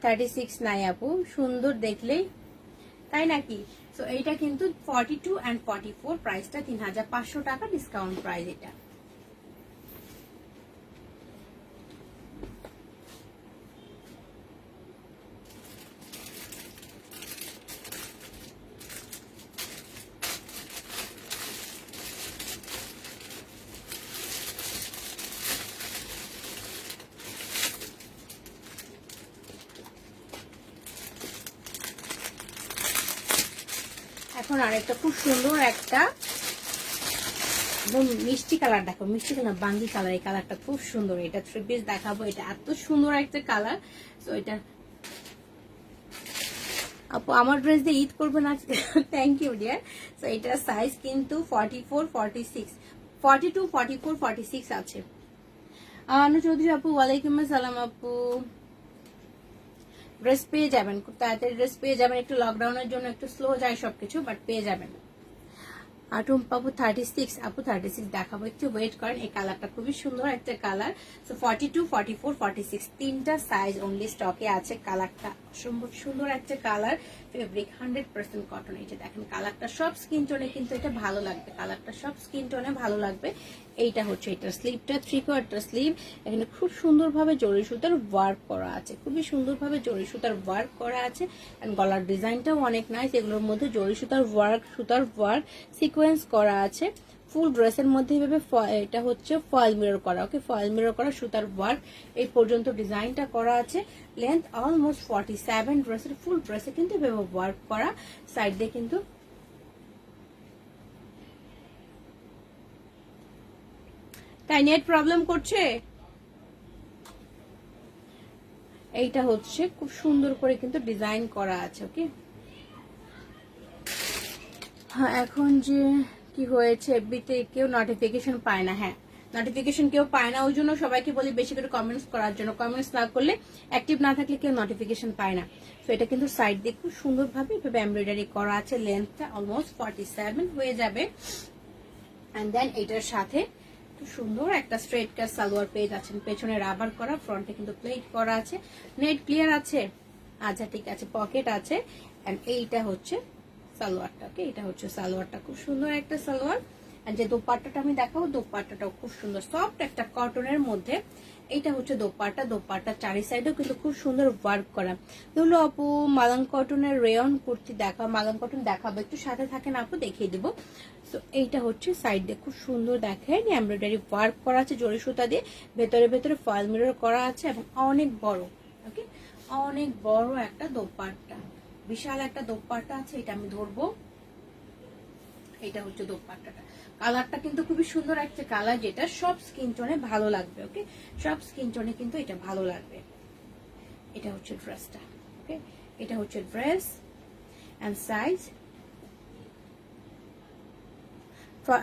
36 নাই আপু, সুন্দর দেখলেই, তাই নাকি? সো এইটা কিন্তু 42 and 44, প্রাইসটা 3500 টাকা, ডিসকাউন্ট প্রাইস এটা। এখন আরেকটা খুব সুন্দর একটা একদম মিষ্টি কালার দেখো, মিষ্টি কালার বাঙ্গি কালার, এই কালারটা খুব সুন্দর। এটা থ্রি পিস দেখাবো, এটা এত সুন্দর একটা কালার। সো এটা আপু আমার ড্রেস দিয়ে ঈদ করবেন আজকে, থ্যাংক ইউ ডিয়ার। সো এটার সাইজ কিন্তু 44 46 42 44 46 আছে। আনু চৌধুরী আপু ওয়ালাইকুম আসসালাম আপু, ড্রেস পেয়ে যাবেন খুব তাড়াতাড়ি, ড্রেস পেয়ে যাবেন। একটু লকডাউনের জন্য একটু স্লো যায় সবকিছু, বাট পেয়ে যাবেন। আর টুম্পা আপু 36, আপু 36 দেখাবো, একটু ওয়েট করেন। এই কালারটা খুবই সুন্দর একটা কালার। সো 42 44 46 তিনটা সাইজ অনলি স্টকে আছে। কালারটা অসম্ভব সুন্দর একটা কালার, ফেব্রিক 100% কটন। এই যে দেখেন কালারটা সব স্কিন টোনে কিন্তু এটা ভালো লাগবে, কালারটা সব স্কিন টোনে ভালো লাগবে। এইটা হচ্ছে এটার স্লিভটা, 3/4 স্লিভ। এখানে খুব সুন্দরভাবে জরি সুতার ওয়ার্ক করা আছে, খুবই সুন্দরভাবে জরি সুতার ওয়ার্ক করা আছে। এন্ড গলার ডিজাইনটাও অনেক নাইস, এগুলোর মধ্যে জরি সুতার ওয়ার্ক সিকোয়েন্স করা আছে। ফুল ড্রেসের মধ্যে এইভাবে এটা হচ্ছে ফয়েল মিরর করা, ওকে? ফয়েল মিরর করা সুতার ওয়ার্ক এই পর্যন্ত ডিজাইনটা করা আছে। লেন্থ অলমোস্ট 47, ড্রেসের ফুল ড্রেসে কিন্তু এভাবে ওয়ার্ক করা। সাইড দিয়ে কিন্তু তাই নেট প্রবলেম করছে। এইটা হচ্ছে খুব সুন্দর করে কিন্তু ডিজাইন করা আছে, ওকে? হ্যাঁ, এখন যে কি হয়েছে, এফবিতে কেউ নোটিফিকেশন পায় না। হ্যাঁ, নোটিফিকেশন কেউ পায় না, ওই জন্য সবাইকে বলি বেশি করে কমেন্টস করার জন্য। কমেন্টস না করলে, অ্যাক্টিভ না থাকলে কেউ নোটিফিকেশন পায় না। তো এটা কিন্তু সাইড দিয়ে খুব সুন্দরভাবে এভাবে এমব্রয়ডারি করা আছে। লেন্থটা অলমোস্ট 47 হয়ে যাবে। অ্যান্ড দেন এটার সাথে সুন্দর একটা স্ট্রেট কাট সালোয়ার পেয়ে যাচ্ছেন, পেছনে রাবার করা, ফ্রন্টে কিন্তু প্লেট করা আছে। নেট ক্লিয়ার আছে? আচ্ছা ঠিক আছে, পকেট আছে। এন্ড এইটা হচ্ছে সালোয়ারটা, ওকে? এটা হচ্ছে সালোয়ারটা, খুব সুন্দর একটা সালোয়ার। আর যে দোপাট্টাটা আমি দেখাবো, দোপাট্টাটাও খুব সুন্দর সফট একটা কটনের মধ্যে। এইটা হচ্ছে দোপাট্টা, দোপাট্টার চারি সাইডেও কিন্তু খুব সুন্দর ওয়ার্ক করা। তাহলে আপু মালাং কটনের রেয়ন কুর্তি দেখা, মালাং কটন দেখাবো, একটু সাথে থাকেন আপু, দেখিয়ে দিব। তো এইটা হচ্ছে সাইড দিয়ে খুব সুন্দর দেখেন এমব্রয়ডারি ওয়ার্ক করা আছে জরি সুতা দিয়ে, ভেতরে ভেতরে ফয়েল মিরর করা আছে এবং অনেক বড়, ওকে অনেক বড় একটা দোপাট্টা, বিশাল একটা দোপাট্টা আছে। এটা আমি ধরবো, এটা হচ্ছে দোপাট্টাটা। কালারটা কিন্তু খুবই সুন্দর একটা কালার, যেটা সব স্কিন টোনে ভালো লাগবে, ওকে সব স্কিন টোনে কিন্তু এটা ভালো লাগবে। এটা হচ্ছে ড্রেসটা, ওকে এটা হচ্ছে ড্রেস এন্ড সাইজ।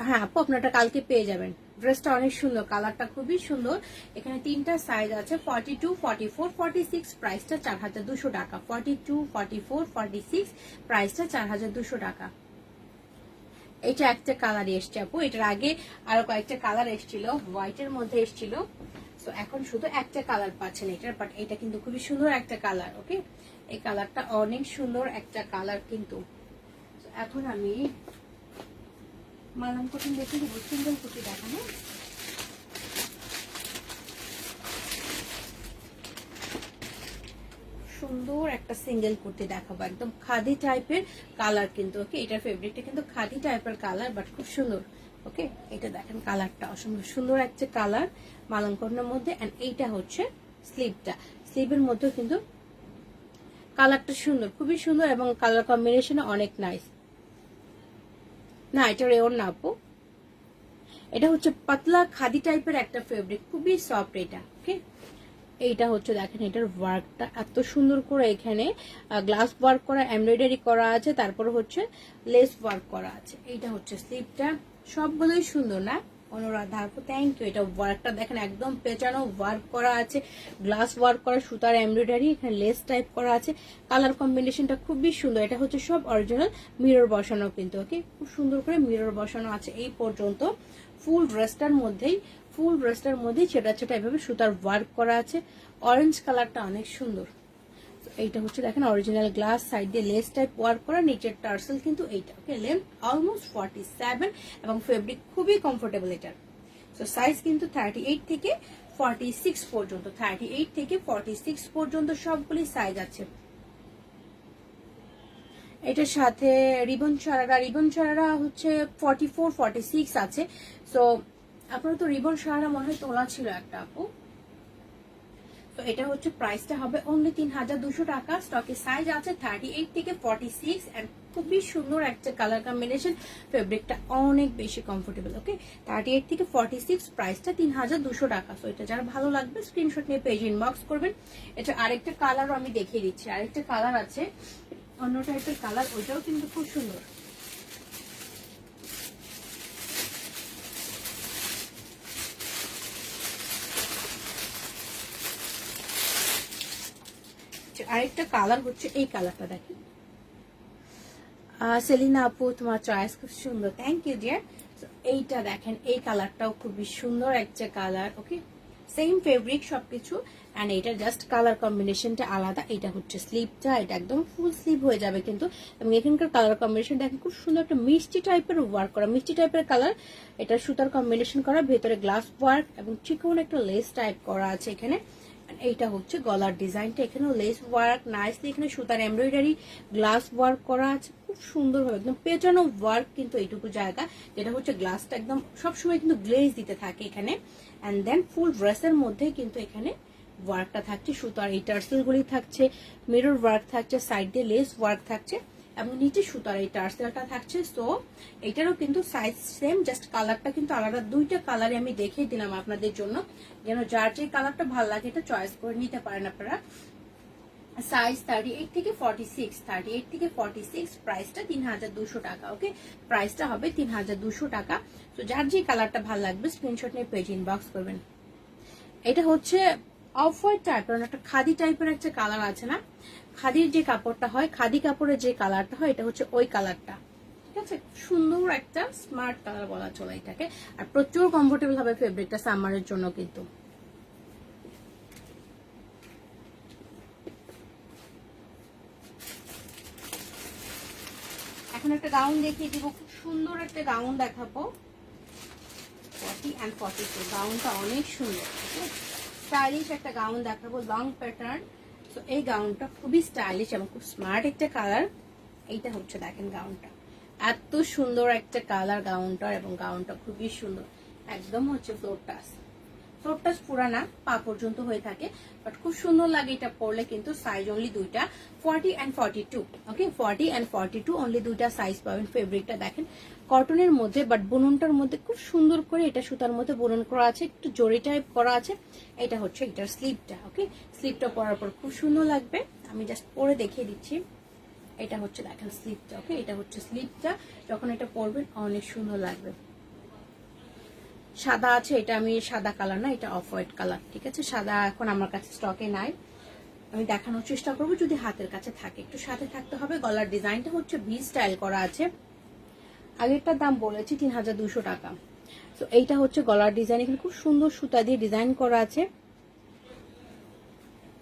হ্যাঁ আপু আপনারটা কালকে পেয়ে যাবেন। ড্রেসটা অনেক সুন্দর, কালারটা খুবই সুন্দর। এখানে 3টা সাইজ আছে, 42, 44, 46, প্রাইসটা 4200 টাকা। 42, 44, 46, প্রাইসটা 4200 টাকা। এটা একটা কালার এসছে আপু, এটার আগে আরো কয়েকটা কালার এসেছিল, হোয়াইটের মধ্যে এসেছিল। তো এখন শুধু একটা কালার পাচ্ছেন এটার, বাট এটা কিন্তু খুবই সুন্দর একটা কালার, ওকে এই কালারটা অনেক সুন্দর একটা কালার কিন্তু। এখন আমি মালাম কটন দেখে দিব, সিঙ্গেল কুর্তি দেখানো। সুন্দর একটা সিঙ্গেল কুর্তি দেখাবো, একদম খাদি টাইপের কালার কিন্তু, ওকে এটার ফেব্রিকটা কিন্তু খাদি টাইপের কালার, বাট খুব সুন্দর, ওকে এটা দেখেন কালারটা অসম্ভব সুন্দর একটা কালার মালাম কটনের মধ্যে। এন্ড এইটা হচ্ছে স্লিভটা, স্লিভের মধ্যে কিন্তু কালারটা সুন্দর, খুবই সুন্দর এবং কালার কম্বিনেশন অনেক নাইস। না এটা রেওন না আপু, এটা হচ্ছে পাতলা খাদি টাইপের একটা ফেব্রিক, খুবই সফট এটা, ওকে এইটা হচ্ছে দেখেন এটার ওয়ার্কটা এত সুন্দর করে, এখানে গ্লাস ওয়ার্ক করা, এমব্রয়ডারি করা আছে, তারপরে হচ্ছে লেস ওয়ার্ক করা আছে। এইটা হচ্ছে স্লিভটা, সবগুলোই সুন্দর না অনুরাধা আপু, থ্যাংক ইউ। এটা ওয়ার্কটা দেখেন একদম পেঁচানো ওয়ার্ক করা আছে, গ্লাস ওয়ার্ক করা, সুতার এমব্রয়ডারি, এখানে লেস টাইপ করা আছে, কালার কম্বিনেশনটা খুবই সুন্দর। এটা হচ্ছে সব অরিজিনাল মিরর বসানো কিন্তু, ওকে খুব সুন্দর করে মিরর বসানো আছে এই পর্যন্ত। ফুল ড্রেসটার মধ্যেই ছোটা ছোটা এভাবে সুতার ওয়ার্ক করা আছে। অরেঞ্জ কালারটা অনেক সুন্দর। এইটা হচ্ছে দেখেন অরিজিনাল গ্লাস, সাইড দিয়ে লেস টাইপ ওয়ার্ক করা, নিচের টার্সেল কিন্তু এইটা, ওকে লেন্থ অলমোস্ট 47 এবং ফেব্রিক খুবই কমফোর্টেবল এটার। সো সাইজ কিন্তু 38 থেকে 46 পর্যন্ত, 38 থেকে 46 পর্যন্ত সবগুলি সাইজ আছে। এটার সাথে রিবন ছাড়ারা হচ্ছে 44, 46 আছে। সো আপনারা তো রিবন ছাড়ারা মনে হয় তোলা ছিল একটা আপু। তো এটা হচ্ছে প্রাইসটা হবে অনলি 3200 টাকা। স্টকে সাইজ আছে 38 থেকে 46 এন্ড খুবই সুন্দর একটা কালার কম্বিনেশন, ফেব্রিকটা অনেক বেশি কমফোর্টেবল, ওকে 38 থেকে 46, প্রাইসটা 3200 টাকা। সো এটা যারা ভালো লাগবে স্ক্রিনশট নিয়ে পেজ ইনবক্স করবেন। এটা আরেকটা কালারও আমি দেখিয়ে দিচ্ছি, আরেকটা কালার আছে অন্য টাইপের কালার, ওইটাও কিন্তু খুব সুন্দর। আরেকটা কালার হচ্ছে এই কালারটা দেখেন, সেলিনা আপু তোমার চয়েস খুব সুন্দর, থ্যাংক ইউ ডিয়ার। এইটা দেখেন এই কালারটাও খুবই সুন্দর একটা কালার, ওকে সেম ফেব্রিক সবকিছু এন্ড এটা জাস্ট কালার কম্বিনেশনটা আলাদা। এটা হচ্ছে স্লিভটা, এটা একদম ফুল স্লিভ হয়ে যাবে কিন্তু, এবং এখানকার কালার কম্বিনেশন দেখেন খুব সুন্দর একটা মিষ্টি টাইপের ওয়ার্ক করা, মিষ্টি টাইপের কালার, এটা সুতার কম্বিনেশন করা, ভেতরে গ্লাস ওয়ার্ক এবং চিকন একটা লেস টাইপ করা আছে এখানে। এইটা হচ্ছে গলার ডিজাইনটা, এখানেও লেস ওয়ার্ক নাইসলি, এখানে সুতার এমব্রয়ডারি, গ্লাস ওয়ার্ক করা আছে খুব সুন্দরভাবে, একদম পেঁচানো ওয়ার্ক কিন্তু এইটুকু জায়গা, যেটা হচ্ছে গ্লাসটা একদম সবসময় কিন্তু গ্লেজ দিতে থাকে এখানে। অ্যান্ড দেন ফুল ড্রেসের মধ্যে কিন্তু এখানে ওয়ার্কটা থাকছে, সুতার এই টার্সেল গুলি থাকছে, মিরর ওয়ার্ক থাকছে, সাইড দিয়ে লেস ওয়ার্ক থাকছে এবং নিচে সুতার এই টার্সেলটা থাকছে। সো এটারও কিন্তু সাইজ সেম, জাস্ট কালারটা কিন্তু আলাদা। দুইটা কালারে আমি দেখিয়ে দিলাম আপনাদের জন্য, যেন যার যে কালারটা ভালো লাগে এটা চয়েস করে নিতে পারেন আপনারা। সাইজ 38 থেকে 46, 38 থেকে 46, প্রাইসটা 3200 টাকা, ওকে প্রাইসটা হবে 3200 টাকা। তো যার যে কালারটা ভালো লাগবে স্ক্রিনশট নিয়ে পেজ ইনবক্স করবেন। এটা হচ্ছে অফ হোয়াইট টাইপের, একটা খাদি টাইপের একটা কালার আছে না, খাদির যে কাপড়টা হয়, খাদি কাপড়ের যে কালারটা হয়, এটা হচ্ছে ওই কালারটা, ঠিক আছে সুন্দর একটা স্মার্ট কালার বলা চলে এটাকে, আর প্রচুর কমফোর্টেবল হবে ফেব্রিকটা সামারের জন্য কিন্তু। এখন একটা গাউন দেখিয়ে দিব, খুব সুন্দর একটা গাউন দেখাবো। 40 and 42 গাউনটা অনেক সুন্দর, স্টাইলিশ একটা গাউন দেখাবো, লং প্যাটার্ন। তো এই গাউনটা খুবই স্টাইলিশ এবং খুব স্মার্ট একটা কালার। এইটা হচ্ছে দেখেন গাউনটা, এত সুন্দর একটা কালার গাউনটার, এবং গাউনটা খুবই সুন্দর, একদম হচ্ছে ফ্লোর টাচ পুরানা পা পর্যন্ত হয়ে থাকে, বাট খুব সুন্দর লাগে এটা পরলে। কিন্তু সাইজ অনলি দুইটা, 40 and 42। ওকে, 40 and 42 অনলি দুইটা সাইজ পাবেন। ফেব্রিকটা দেখেন কটনের মধ্যে, বাট বুননটার মধ্যে খুব সুন্দর করে এটা সুতার মধ্যে বুনন করা আছে, একটু জরি টাইপ করা আছে। এটা হচ্ছে এটার স্লিভটা। ওকে, স্লিভটা পরার পর খুব সুন্দর লাগবে। আমি জাস্ট পরে দেখিয়ে দিচ্ছি। এটা হচ্ছে দেখেন স্লিভটা। ওকে, এটা হচ্ছে স্লিভটা, যখন এটা পরবেন অনেক সুন্দর লাগবে। সাদা আছে, এটা আমি সাদা কালার না, এটা অফ হোয়াইট কালার। ঠিক আছে, সাদা এখন আমার কাছে স্টকে নাই, আমি দেখানোর চেষ্টা করবো যদি হাতের কাছে থাকে। একটু সাথে থাকতে হবে। গলার ডিজাইনটা হচ্ছে ভি স্টাইল করা আছে। আগেরটার দাম বলেছি 3200 টাকা। তো এইটা হচ্ছে গলার ডিজাইন, এখানে খুব সুন্দর সুতা দিয়ে ডিজাইন করা আছে।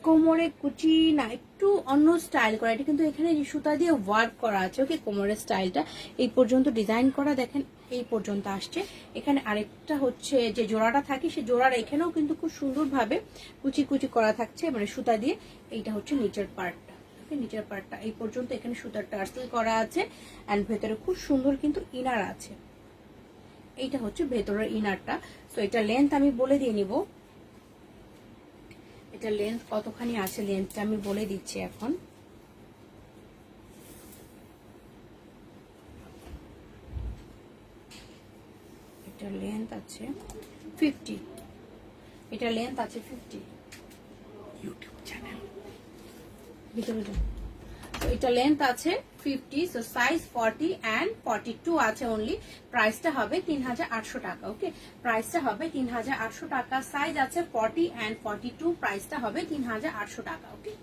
কোমরে কুচি না, একটু অন্য স্টাইল করা, এটা কিন্তু এখানে সুতা দিয়ে ওয়ার্ক করা আছে। ওকে, কোমরের স্টাইলটা এই পর্যন্ত ডিজাইন করা, দেখেন এই পর্যন্ত আসছে। এখানে আরেকটা হচ্ছে যে জোড়াটা থাকে, সেই জোড়ার এখানেও কিন্তু খুব সুন্দরভাবে কুচি কুচি করা থাকছে, মানে সুতা দিয়ে। এইটা হচ্ছে নিচের পার্টটা। ওকে, নিচের পার্টটা এই পর্যন্ত, এখানে সুতার টার্সেল করা আছে, অ্যান্ড ভেতরে খুব সুন্দর কিন্তু ইনার আছে। এইটা হচ্ছে ভেতরের ইনারটা। তো এটা লেন্থ আমি বলে দিয়ে নিব, এটা লেন্থ কতখানি আছে, লেন্থটা আমি বলে দিচ্ছি এখন। এটা লেন্থ আছে 50, এটা লেন্থ আছে 50। ইউটিউব চ্যানেল ভিতরে যাও। তো এটা লেন্থ আছে 50, সো সাইজ 40 and 42 আছে অনলি। প্রাইসটা হবে 3800 টাকা। ওকে, প্রাইসটা হবে 3800 টাকা। সাইজ আছে 40 and 42, প্রাইসটা হবে 3800 টাকা। ওকে,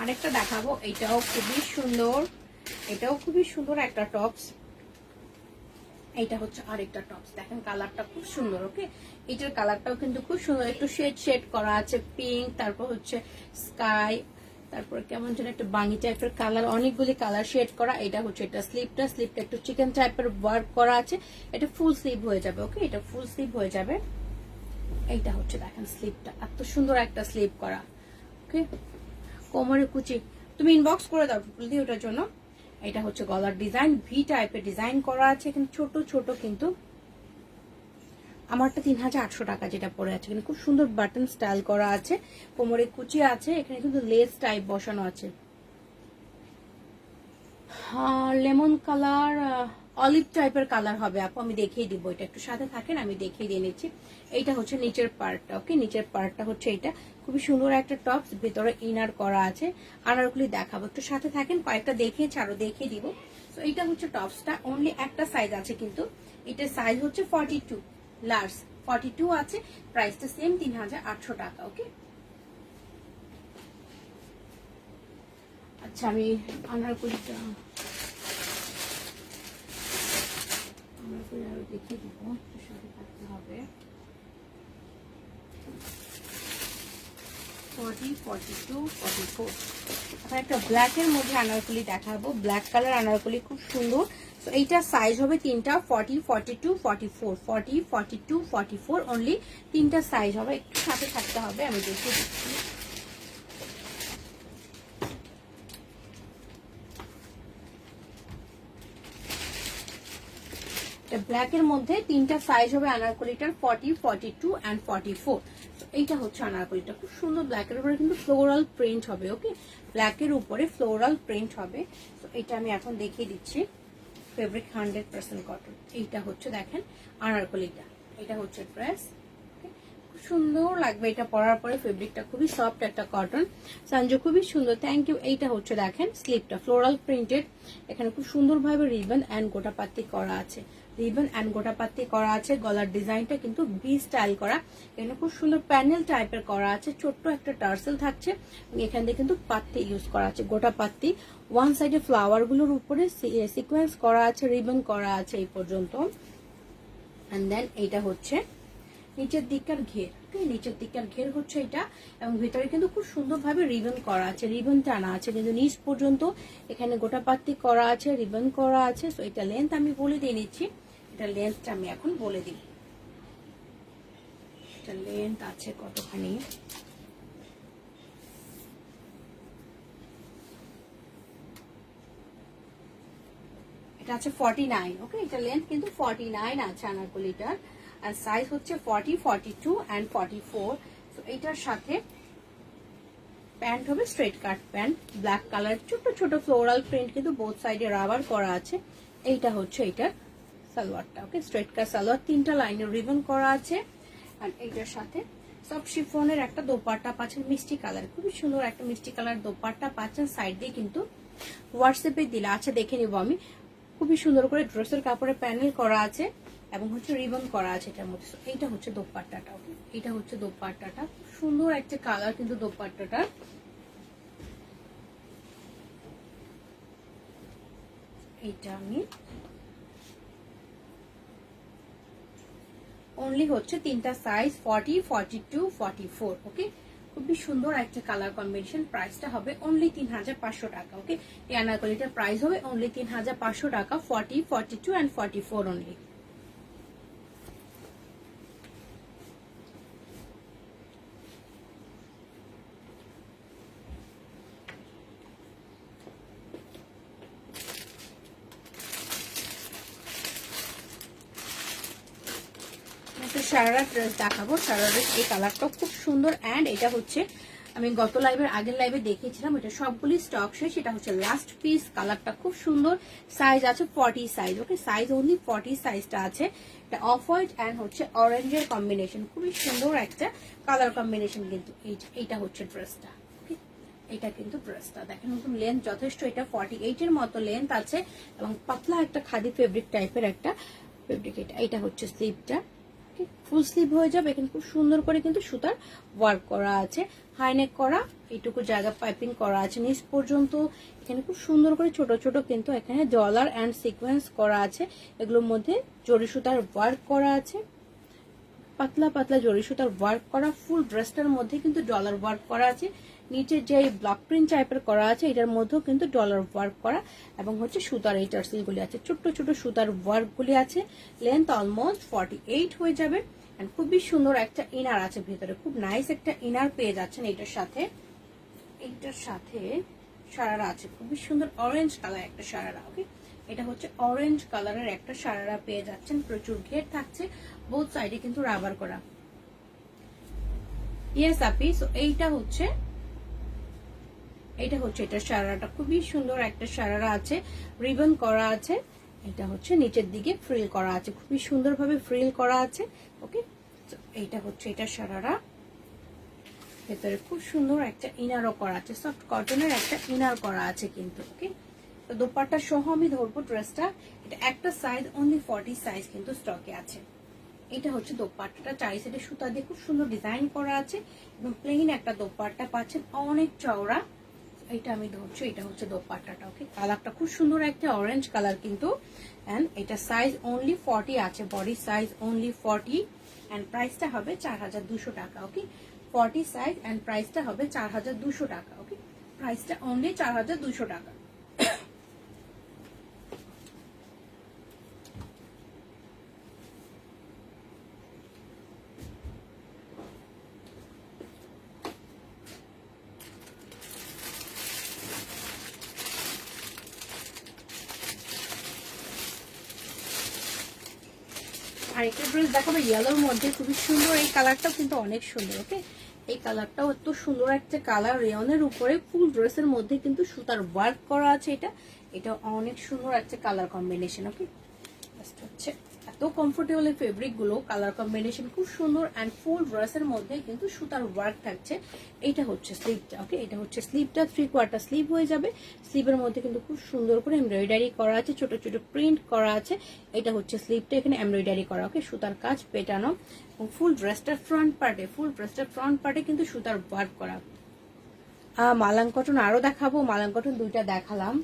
আরেকটা দেখাবো, এটাও খুবই সুন্দর, এটাও খুবই সুন্দর একটা টপস। এইটা হচ্ছে আরেকটা টপস, দেখেন কালারটা খুব সুন্দর। ওকে, এটার কালারটাও কিন্তু খুব সুন্দর, একটু শেড শেড করা আছে, পিঙ্ক, তারপর হচ্ছে স্কাই, তারপর কেমন যেন একটা বাঙ্গি টাইপের কালার, অনেকগুলি কালার শেড করা। এটা হচ্ছে এটা স্লিভটা, স্লিভটা একটু চিকেন টাইপের ওয়ার্ক করা আছে। এটা ফুল স্লিভ হয়ে যাবে। ওকে, এটা ফুল স্লিভ হয়ে যাবে। এইটা হচ্ছে দেখেন স্লিভটা, এত সুন্দর একটা স্লিভ করা। ওকে, কোমরে কুচি, তুমি ইনবক্স করে দাও দি ওটার জন্য। এটা হচ্ছে গলার ডিজাইন, ভি টাইপের ডিজাইন করা আছে, এখানে ছোট ছোট, কিন্তু আমারটা 3800 টাকা যেটা পরে আছে। এখানে খুব সুন্দর বাটন স্টাইল করা আছে, কোমরে কুচি আছে, এখানে কিন্তু লেস টাইপ বসানো আছে। লেমন কালার, অলিভ টাইপের কালার হবে আপু, আমি দেখিয়ে দিব। এটা একটু সাথে থাকেন, আমি দেখিয়ে দিয়ে নিচ্ছি। এইটা হচ্ছে নিচের পার্টটা। ওকে, নিচের পার্টটা হচ্ছে এটা, খুবই সুন্দর একটা টপস, ভেতরে ইনার করা আছে। আনারগুলি দেখাবো, একটু সাথে থাকেন, কয়েকটা দেখিয়েছি, আরো দেখিয়ে দিব। তো এইটা হচ্ছে টপসটা, অনলি একটা সাইজ আছে, কিন্তু এটার সাইজ হচ্ছে 42 লার্জ, 42 আছে। প্রাইসটা সেম 3800 টাকা। ওকে, আচ্ছা আমি আনারকলিটা আরো দেখিয়ে দিব, সাথে থাকতে হবে। 40, 42, 44। এখন একটা ব্ল্যাকের মধ্যে আনারকলি দেখাবো, ব্ল্যাক কালার আনারকলি, খুব সুন্দর। তো এইটা সাইজ হবে তিনটা, 40, 42, 44, 40, 42, 44, অনলি তিনটা সাইজ হবে। একটু সাথে থাকতে হবে, আমি দেখিয়ে দিচ্ছি। ব্ল্যাকের মধ্যে তিনটা সাইজ হবে আনারকলিটার, 40, 42 and 44। এইটা হচ্ছে আনারকলিটা, খুব সুন্দর, ব্ল্যাকের উপরে কিন্তু ফ্লোরাল প্রিন্ট হবে। ওকে, ব্ল্যাকের উপরে ফ্লোরাল প্রিন্ট হবে। তো এটা আমি এখন দেখিয়ে দিচ্ছি। Fabric 100% cotton. এইটা হচ্ছে দেখেন আনারকলিটা, এটা হচ্ছে ড্রেস। খুব সুন্দর লাগবে এটা পরার পরে, ফেব্রিকটা খুবই সফট একটা কটন। সঞ্জু খুবই সুন্দর, থ্যাংক ইউ। এইটা হচ্ছে দেখেন স্লিভটা ফ্লোরাল প্রিন্টেড, এখানে খুব সুন্দরভাবে রিবন অ্যান্ড গোটাপাতি করা আছে, রিবন অ্যান্ড গোটাপাতি করা আছে। গলার ডিজাইনটা কিন্তু ভি স্টাইল করা, এখানে খুব সুন্দর প্যানেল টাইপের করা আছে, ছোট্ট একটা টার্সেল থাকছে। এখান থেকে কিন্তু পাত্তি ইউজ করা আছে, গোটাপাতি। ওয়ান সাইডে ফ্লাওয়ার গুলোর উপরে সিকোয়েন্স করা আছে, রিবন করা আছে এই পর্যন্ত। এন্ড দেন এইটা হচ্ছে নিচের দিককার ঘের। ওকে, নিচের দিকে আর ঘের হচ্ছে এটা, এবং ভিতরে কিন্তু খুব সুন্দরভাবে রিবন করা আছে, রিবন টানা আছে কিন্তু নিচ পর্যন্ত, এখানে গোটা পাত্তি করা আছে, রিবন করা আছে। সো এটা লেন্থ আমি বলে দিয়ে নিচ্ছি, এটা লেন্থটা আমি এখন বলে দিই, এটা লেন্থ আছে কতখানি। এটা আছে 49, ওকে, এটা লেন্থ কিন্তু 49 আছে আনারকলিটার, আর সাইজ হচ্ছে 40, 42 এন্ড 44। তো এটার সাথে প্যান্ট হবে স্ট্রেট কাট প্যান্ট, ব্ল্যাক কালার, ছোট ছোট ফ্লোরাল প্রিন্ট কিন্তু বোথ সাইডে রাবার করা আছে। এইটা হচ্ছে এটার সালোয়ারটা, ওকে, স্ট্রেট কাট সালোয়ার, 3টা লাইনের রিবন করা আছে। আর এইটার সাথে সব শিফনের একটা দোপাট্টা পাচ্ছেন মিষ্টি কালার, খুবই সুন্দর একটা মিষ্টি কালার দোপাট্টা পাচ্ছেন। সাইড দিয়ে কিন্তু হোয়াটসঅ্যাপে দিলে আছে, দেখে নিব আমি, খুবই সুন্দর করে ড্রেসের কাপড়ে প্যানেল করা আছে এবং হচ্ছে রিবন করা আছে এটার মধ্যে। এইটা হচ্ছে দোপাট্টাটা, ওকে, এটা হচ্ছে দোপাট্টাটা, খুব সুন্দর একটা কালার কিন্তু দোপাট্টাটা। এইটা আমি অনলি হচ্ছে 3টা সাইজ 40, 42, 44, ওকে, খুবই সুন্দর একটা কালার কম্বিনেশন। প্রাইসটা হবে অনলি 3500 টাকা, ওকে, এই আনারকলিটার প্রাইস হবে অনলি 3500 টাকা, 40, 42 এন্ড 44 অনলি। সারারা ড্রেস দেখাবো, সারারা এই কালারটা খুব সুন্দর, এন্ড এটা হচ্ছে আমি গত লাইভের আগের লাইভে দেখিয়েছিলাম, এটা সবগুলি স্টক শেষ, এটা হচ্ছে লাস্ট পিস। কালারটা খুব সুন্দর, সাইজ আছে 40 সাইজ, ওকে, সাইজ অনলি 40 সাইজটা আছে। এটা অফ হোয়াইট এন্ড হচ্ছে অরেঞ্জের কম্বিনেশন, খুবই সুন্দর একটা কালার কম্বিনেশন কিন্তু। এইটা হচ্ছে ড্রেসটা, ওকে, এটা কিন্তু ড্রেসটা দেখেন, নতুন লেন্থ যথেষ্ট, এটা 48 এর মতো লেন্থ আছে এবং পাতলা একটা খাদি ফেব্রিক টাইপের একটা ফেব্রিক। এটা হচ্ছে স্লিভটা, ফুল স্লিভ হয়ে যাবে। এখানে খুব সুন্দর করে কিন্তু সুতার ওয়ার্ক করা আছে, হাইনেক করা, এইটুকু জায়গা পাইপিং করা আছে নিচ পর্যন্ত। এখানে খুব সুন্দর করে ছোট ছোট কিন্তু এখানে ডলার এন্ড সিকোয়েন্স করা আছে, এগুলোর মধ্যে জরি সুতার ওয়ার্ক করা আছে, পাতলা পাতলা জরি সুতার ওয়ার্ক করা। ফুল ড্রেসটার মধ্যে কিন্তু ডলার ওয়ার্ক করা আছে, নিচে যে ব্লক প্রিন্ট টাইপের করা আছে এটার মধ্যেও কিন্তু ডলার ওয়ার্ক করা, এবং হচ্ছে সুতার এই টার্সেলগুলি আছে, ছোট্ট ছোট সুতার ওয়ার্কগুলি আছে। লেন্থ অলমোস্ট 48 হয়ে যাবে, এন্ড খুবই সুন্দর একটা ইনার আছে ভিতরে, খুব নাইস একটা ইনার পেয়ে যাচ্ছেন এইটার সাথে। এইটার সাথে সারারা আছে, খুবই সুন্দর অরেঞ্জ কালার একটা সারারা, ওকে, এটা হচ্ছে অরেঞ্জ কালারের একটা সারারা পেয়ে যাচ্ছেন, প্রচুর ঘের থাকছে, বোথ সাইডে কিন্তু রাবার করা। ইয়েস আপি, সো এইটা হচ্ছে এটা সারারাটা, খুবই সুন্দর একটা সারারা আছে, রিবন করা আছে। এটা হচ্ছে নিচের দিকে ফ্রিল করা আছে, খুবই সুন্দরভাবে ফ্রিল করা আছে, ওকে, এইটা হচ্ছে এটা সারারা। ভেতরে খুব সুন্দর একটা ইনারও করা আছে, সফট কটনের একটা ইনার করা আছে কিন্তু, ওকে। তো দোপাট্টা সহ আমি ধরবো ড্রেসটা, এটা একটা সাইজ অনলি 40 সাইজ কিন্তু স্টকে আছে। এটা হচ্ছে দোপাট্টাটা, চারি সাইডে সুতা দিয়ে খুব সুন্দর ডিজাইন করা আছে এবং প্লেন একটা দোপাট্টা পাচ্ছেন, অনেক চওড়া। এটা আমি ধরছি, এটা হচ্ছে দোপাট্টাটা, ওকে, কালারটা খুব সুন্দর একটা অরেঞ্জ কালার কিন্তু, এন্ড এটা সাইজ অনলি 40 আছে, বডি সাইজ অনলি 40, এন্ড প্রাইসটা হবে 4200 টাকা, ওকে, 40 সাইজ এন্ড প্রাইসটা হবে 4200 টাকা, ওকে, প্রাইসটা অনলি 4200 টাকা। আরেকটা ড্রেস দেখাবো ইয়েলোর মধ্যে, খুবই সুন্দর, এই কালারটাও কিন্তু অনেক সুন্দর, ওকে, এই কালারটাও এত সুন্দর একটা কালার, রেয়নের উপরে ফুল ড্রেসের মধ্যে কিন্তু সুতার ওয়ার্ক করা আছে। এটা অনেক সুন্দর একটা কালার কম্বিনেশন, ওকে, হচ্ছে এত কমফোর্টেবল এই ফেব্রিক গুলো, কালার কম্বিনেশন খুব সুন্দর, এন্ড ফুল ড্রেসের মধ্যে কিন্তু সুতার ওয়ার্ক থাকছে। এইটা হচ্ছে স্লিভটা, ওকে, এটা হচ্ছে স্লিভটা, 3/4 স্লিভ হয়ে যাবে। স্লিভের মধ্যে কিন্তু খুব সুন্দর করে এমব্রয়ডারি করা আছে, ছোট ছোট প্রিন্ট করা আছে। এটা হচ্ছে স্লিভটা, এখানে এমব্রয়ডারি করা, ওকে, সুতার কাজ পেটানো, এবং ফুল ড্রেসটার ফ্রন্ট পার্টে কিন্তু সুতার ওয়ার্ক করা। মালাং কটন আরো দেখাবো, মালাং কটন 2টা দেখালাম।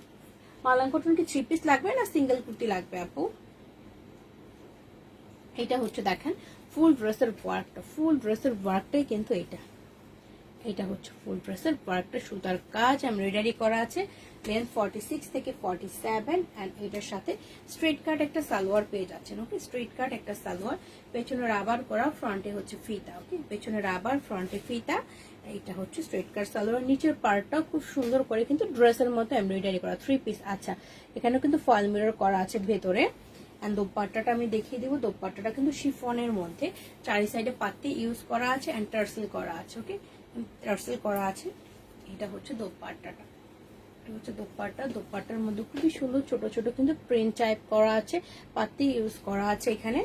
মালাং কটন কি 3 পিস লাগবে না সিঙ্গেল কুর্তি লাগবে আপু? এটা হচ্ছে দেখেন ফুল ড্রেসের ওয়ার্কটাই কিন্তু এটা হচ্ছে ফুল ড্রেসের ওয়ার্কটা, সুতার কাজ এমব্রয়ডারি করা আছে। লেন্থ 46 থেকে 47 এন্ড এটার সাথে স্ট্রেট কাট একটা সালোয়ার পেয়ে যাচ্ছেন। ওকে, স্ট্রেট কাট একটা সালোয়ার, পেছনে রাবার করা, ফ্রন্টে হচ্ছে ফিতা। ওকে, পেছনে রাবার, ফ্রন্টে ফিতা। এটা হচ্ছে স্ট্রেট কাট সালোয়ার। নিচের পার্টটাও খুব সুন্দর করে কিন্তু ড্রেসের মতো এমব্রয়ডারি করা, 3 পিস। আচ্ছা, এখানেও কিন্তু ফয়েল মিরর করা আছে ভেতরে। এন্ড দোপাট্টাটা আমি দেখিয়ে দিব। দোপাট্টাটা কিন্তু শিফনের মধ্যে, চারি সাইডে পাত্তি ইউজ করা আছে এন্ড টার্সেল করা আছে। ওকে, টার্সেল করা আছে। এটা হচ্ছে দোপাট্টাটা, এটা হচ্ছে দোপাট্টা। দোপাট্টার মধ্যে খুবই সুন্দর ছোট ছোট কিন্তু প্রিন্ট টাইপ করা আছে, পাত্তি ইউজ করা আছে এখানে।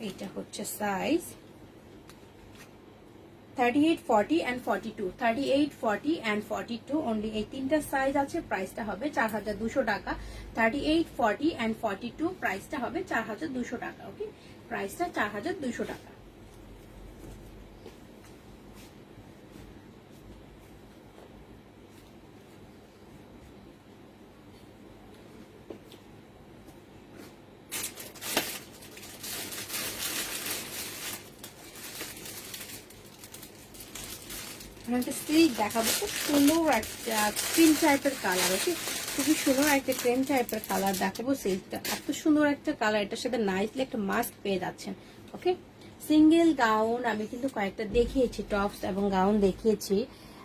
এটা হচ্ছে সাইজ 38, 40 and 42, 38, 40 and 42 অনলি, এই তিনটা সাইজ আছে। প্রাইসটা হবে 4200 টাকা। 38, 40 and 42 প্রাইসটা হবে 4200 টাকা। ওকে, প্রাইসটা 4200 টাকা। সিল্ক দেখাবো, খুব সুন্দর একটা ক্রিম টাইপের কালার। ওকে, খুবই সুন্দর একটা ক্রিম টাইপের কালার দেখাবো। সিল্কটা এত সুন্দর একটা কালার, এটার সাথে নাইসলি একটা মাস্ক পেয়ে যাচ্ছেন। ওকে, সিঙ্গেল গাউন আমি কিন্তু কয়েকটা দেখিয়েছি, টপস এবং গাউন দেখিয়েছি,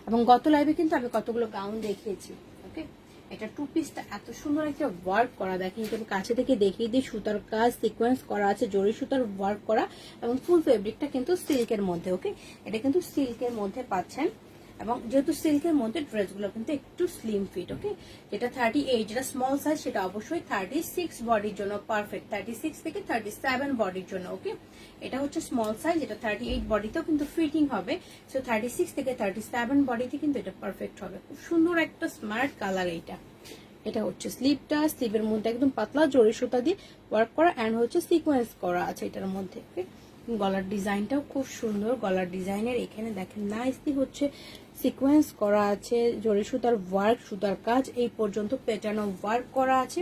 এবং গত লাইভে কিন্তু আমি কতগুলো গাউন দেখিয়েছি। ওকে, এটা 2 পিসটা এত সুন্দর একটা ওয়ার্ক করা, দেখেন আমি কাছে থেকে দেখিয়ে দিই। সুতার কাজ সিকোয়েন্স করা আছে, জরি সুতার ওয়ার্ক করা, এবং ফুল ফেব্রিকটা কিন্তু সিল্কের মধ্যে। ওকে, এটা কিন্তু সিল্কের মধ্যে পাচ্ছেন, এবং যেহেতু সিল্কের মধ্যে ড্রেসগুলো কিন্তু একটু স্লিম ফিট। ওকে, যেটা 38, যেটা স্মল সাইজ, সেটা অবশ্যই 36 বডির জন্য পারফেক্ট, 36 থেকে 37 বডির জন্য। ওকে, এটা হচ্ছে স্মল সাইজ, এটা 38 বডিতেও কিন্তু ফিটিং হবে। সো 36 থেকে 37 বডিতে কিন্তু এটা পারফেক্ট হবে। খুব সুন্দর একটা স্মার্ট কালার এইটা। এটা হচ্ছে স্লিভটা, স্লিভের মধ্যে একদম পাতলা জরি সুতা দিয়ে ওয়ার্ক করা এন্ড হচ্ছে সিকোয়েন্স করা আছে এটার মধ্যে। ওকে, গলার ডিজাইনটাও খুব সুন্দর। গলার ডিজাইনের এখানে দেখেন নাইসলি হচ্ছে সিকোয়েন্স করা আছে, জরি সুতার ওয়ার্ক, সুতার কাজ এই পর্যন্ত পেটানো ওয়ার্ক করা আছে।